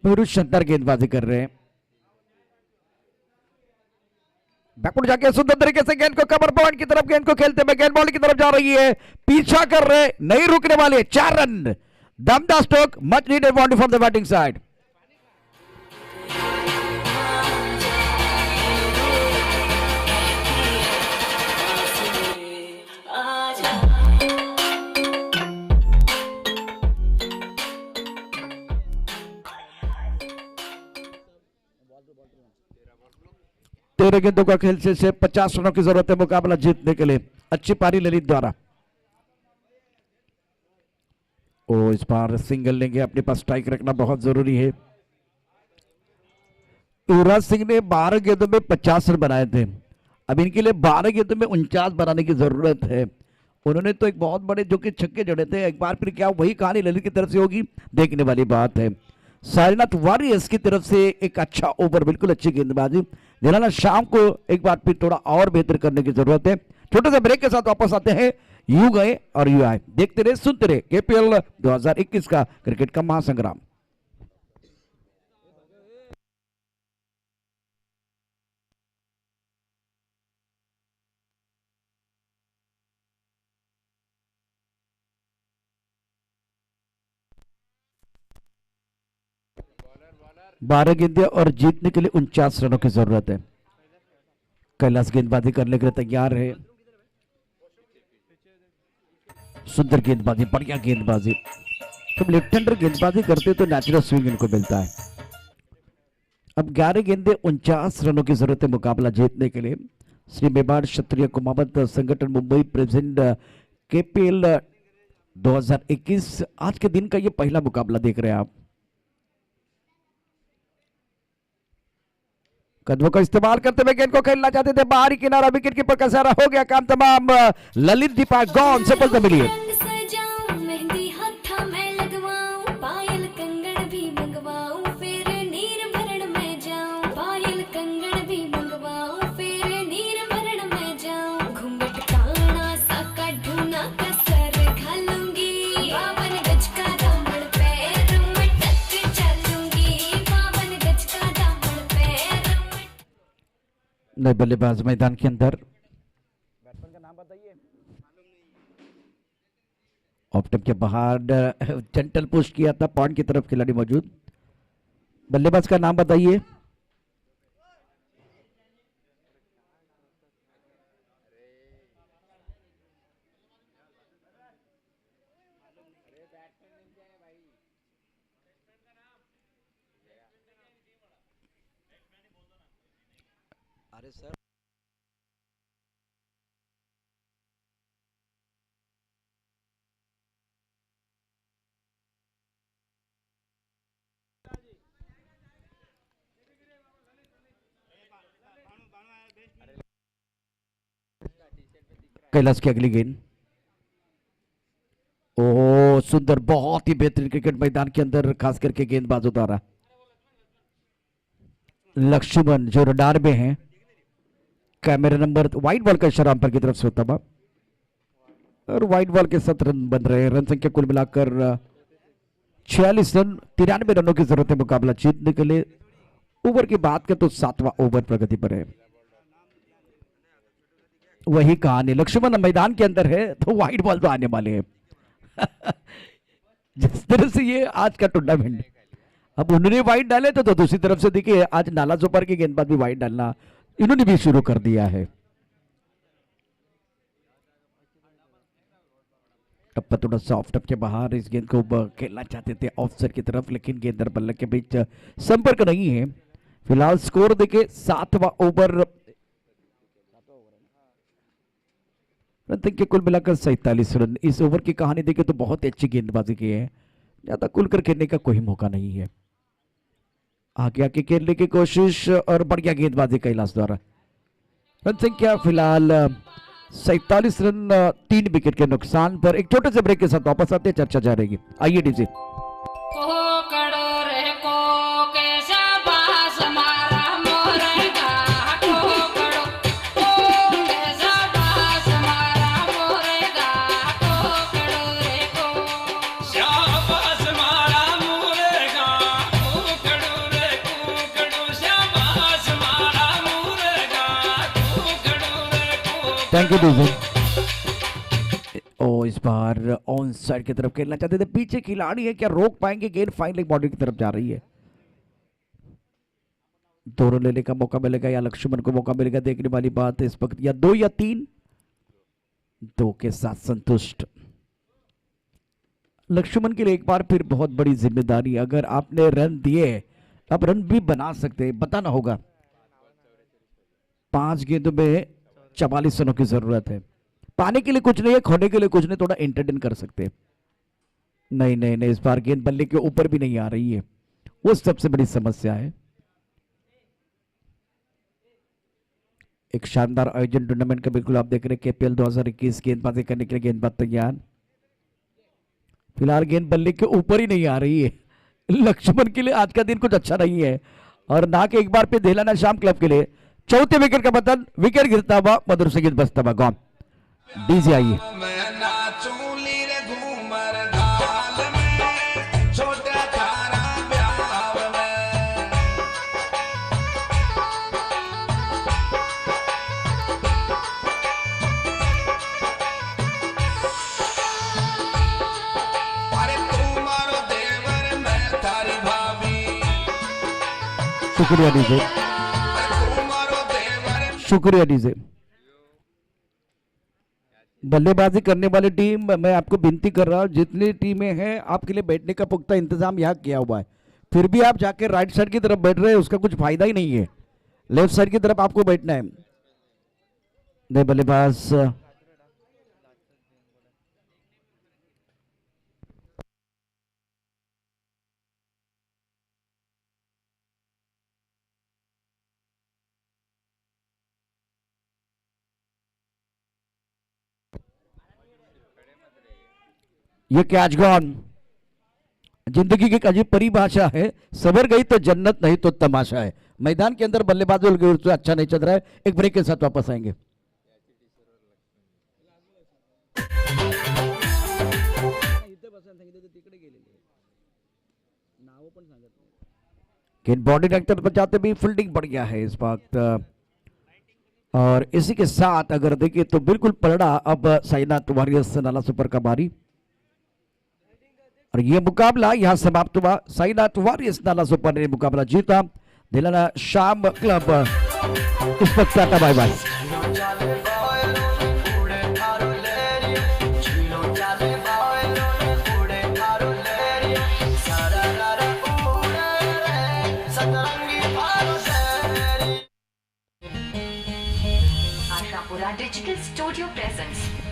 बहुत शानदार गेंदबाजी कर रहे हैं। बैकवर्ड जाके सुंदर तरीके से गेंद को कवर पॉइंट की तरफ गेंद को खेलते हुए गेंद बॉल की तरफ जा रही है, पीछा कर रहे, नहीं रुकने वाले। 4 रन, दमदार stroke, much needed boundary from the batting side. तेरह गेंदों का खेल से 50 रनों की जरूरत है मुकाबला जीतने के लिए। अच्छी पारी ललित द्वारा। ओ, इस बार सिंगल लेंगे, अपने पास स्ट्राइक रखना बहुत जरूरी है। युवराज सिंह ने 12 गेंदों में 50 रन बनाए थे, अब इनके लिए 12 गेंदों में 49 बनाने की जरूरत है। उन्होंने तो एक बहुत बड़े जो कि छक्के जड़े थे, एक बार फिर क्या वही कहानी ललित की तरफ से होगी, देखने वाली बात है। सारनाथ वॉरियर्स की तरफ से एक अच्छा ओवर, बिल्कुल अच्छी गेंदबाजी। दिलाना शाम को एक बार फिर थोड़ा और बेहतर करने की जरूरत है। छोटे से ब्रेक के साथ वापस आते हैं। यू गए और यू आए, देखते रहे सुनते रहे केपीएल 2021 का क्रिकेट का महासंग्राम। बारह गेंदे और जीतने के लिए 49 रनों की जरूरत है। कैलाश गेंदबाजी करने के लिए तैयार है। सुंदर गेंदबाजी, बढ़िया गेंदबाजी। तो लेफ्ट हैंडर गेंदबाजी करते तो नेचुरल स्विंग इनको मिलता है। अब 11 गेंदे 49 रनों की जरूरत है मुकाबला जीतने के लिए। श्री मेवाड़ क्षत्रिय कुमावत संगठन मुंबई प्रेजेंट केपीएल 2021 आज के दिन का ये पहला मुकाबला देख रहे हैं आप। कदमों का इस्तेमाल करते हुए गेंद को खेलना चाहते थे, बाहरी किनारा, विकेट कीपर का सारा हो गया काम तमाम। ललित दीपा गॉन, सफलता मिली है। नए बल्लेबाज मैदान के अंदर। बैट्समैन का नाम बताइए। ऑप्टम के बाहर जेंटल पुश किया था, पॉइंट की तरफ खिलाड़ी मौजूद। बल्लेबाज का नाम बताइए। अरे सर, कैलाश की अगली गेंद। ओह सुंदर, बहुत ही बेहतरीन क्रिकेट मैदान के अंदर, खास करके गेंदबाजों द्वारा। लक्ष्मण जो रडार में हैं, कैमरा नंबर व्हाइट बॉल का इशारा अंपायर की तरफ से होता है और व्हाइट बॉल के 7 रन बन रहे हैं। रन संख्या कुल मिलाकर 46 रन, 93 रनों की जरूरत है मुकाबला जीतने के लिए। ओवर की बात करें तो 7वां ओवर प्रगति पर है। वही कहानी, लक्ष्मण मैदान के अंदर है तो व्हाइट बॉल तो आने वाले हैं। जिस तरह से ये आज का टूर्नामेंट, अब उन्होंने व्हाइट डाले तो दूसरी तरफ से देखिए आज नाला जोपर की गेंदबाज भी व्हाइट डालना इन्होंने भी शुरू कर दिया है। टप्पा थोड़ा सॉफ्ट टप के बाहर इस गेंद को खेलना चाहते थे ऑफ साइड की तरफ, लेकिन गेंद और बल्ले के बीच संपर्क नहीं है। फिलहाल स्कोर देखे 7वां ओवर, रन के कुल मिलाकर 47 रन। इस ओवर की कहानी देखे तो बहुत अच्छी गेंदबाजी की है, ज्यादा खुलकर खेलने का कोई मौका नहीं है। आगे आके खेलने की कोशिश और बढ़िया गेंदबाजी कैलाश द्वारा। रन संख्या फिलहाल 47 रन 3 विकेट के नुकसान पर। एक छोटे से ब्रेक के साथ वापस आते हैं, चर्चा जारी रहेगी। आइए डीजे। Thank you DJ. ओ इस बार ऑन साइड की तरफ खेलना चाहते थे, पीछे खिलाड़ी है, क्या रोक पाएंगे? गेंद फाइनल बॉडी की तरफ जा रही है। दोनों लेने का मौका मिलेगा या लक्ष्मण को मौका मिलेगा, देखने वाली बात है इस वक्त। या 2 या 3, 2 के साथ संतुष्ट। लक्ष्मण के लिए एक बार फिर बहुत बड़ी जिम्मेदारी, अगर आपने रन दिए आप रन भी बना सकते हैं, बताना होगा। 5 गेंदों में 44 रनों की जरूरत है। पाने के लिए कुछ नहीं है, खोने के लिए कुछ नहीं, थोड़ा एंटरटेन कर सकते हैं। नहीं नहीं नहीं, इस बार गेंद बल्ले के ऊपर भी नहीं आ रही है, वो सबसे बड़ी समस्या है। एक शानदार आयोजन टूर्नामेंट का बिल्कुल आप देख रहे हैं, केपीएल 2021 गेंदबाजी करने के लिए गेंदबाज तैयार। फिलहाल गेंद बल्ले के ऊपर ही नहीं आ रही है। लक्ष्मण के लिए आज का दिन कुछ अच्छा नहीं है, और ना कि एक बार पे धेलाना शाम क्लब के लिए चौथे विकेट का पतन, विकेट गिरता हुआ, मधुर से गेंद बजता हुआ गॉन। डीजे आइए। शुक्रिया डीजे, शुक्रिया डीजे। बल्लेबाजी करने वाली टीम, मैं आपको विनती कर रहा हूं, जितनी टीमें हैं आपके लिए बैठने का पुख्ता इंतजाम यहाँ किया हुआ है, फिर भी आप जाके राइट साइड की तरफ बैठ रहे हैं, उसका कुछ फायदा ही नहीं है। लेफ्ट साइड की तरफ आपको बैठना है। नहीं बल्लेबाज ये कैच गॉन। जिंदगी की एक अजीब परिभाषा है, सबर गई तो जन्नत, नहीं तो तमाशा है। मैदान के अंदर बल्लेबाजों से अच्छा नहीं चल रहा है। एक ब्रेक के साथ वापस आएंगे। गेंद बॉडी डायरेक्टर पर जाते भी फील्डिंग बढ़िया है इस वक्त, और इसी के साथ अगर देखिए तो बिल्कुल पलड़ा अब साईनाथ वॉरियर्स नाला सुपर का बारी, और यह मुकाबला यहां समाप्त हुआ। साईनाथ वॉरियर्स नाला सुपर ने मुकाबला जीता। दिलाना शाम क्लब इस वक्त tata bye bye. Ashapura Digital Studio presents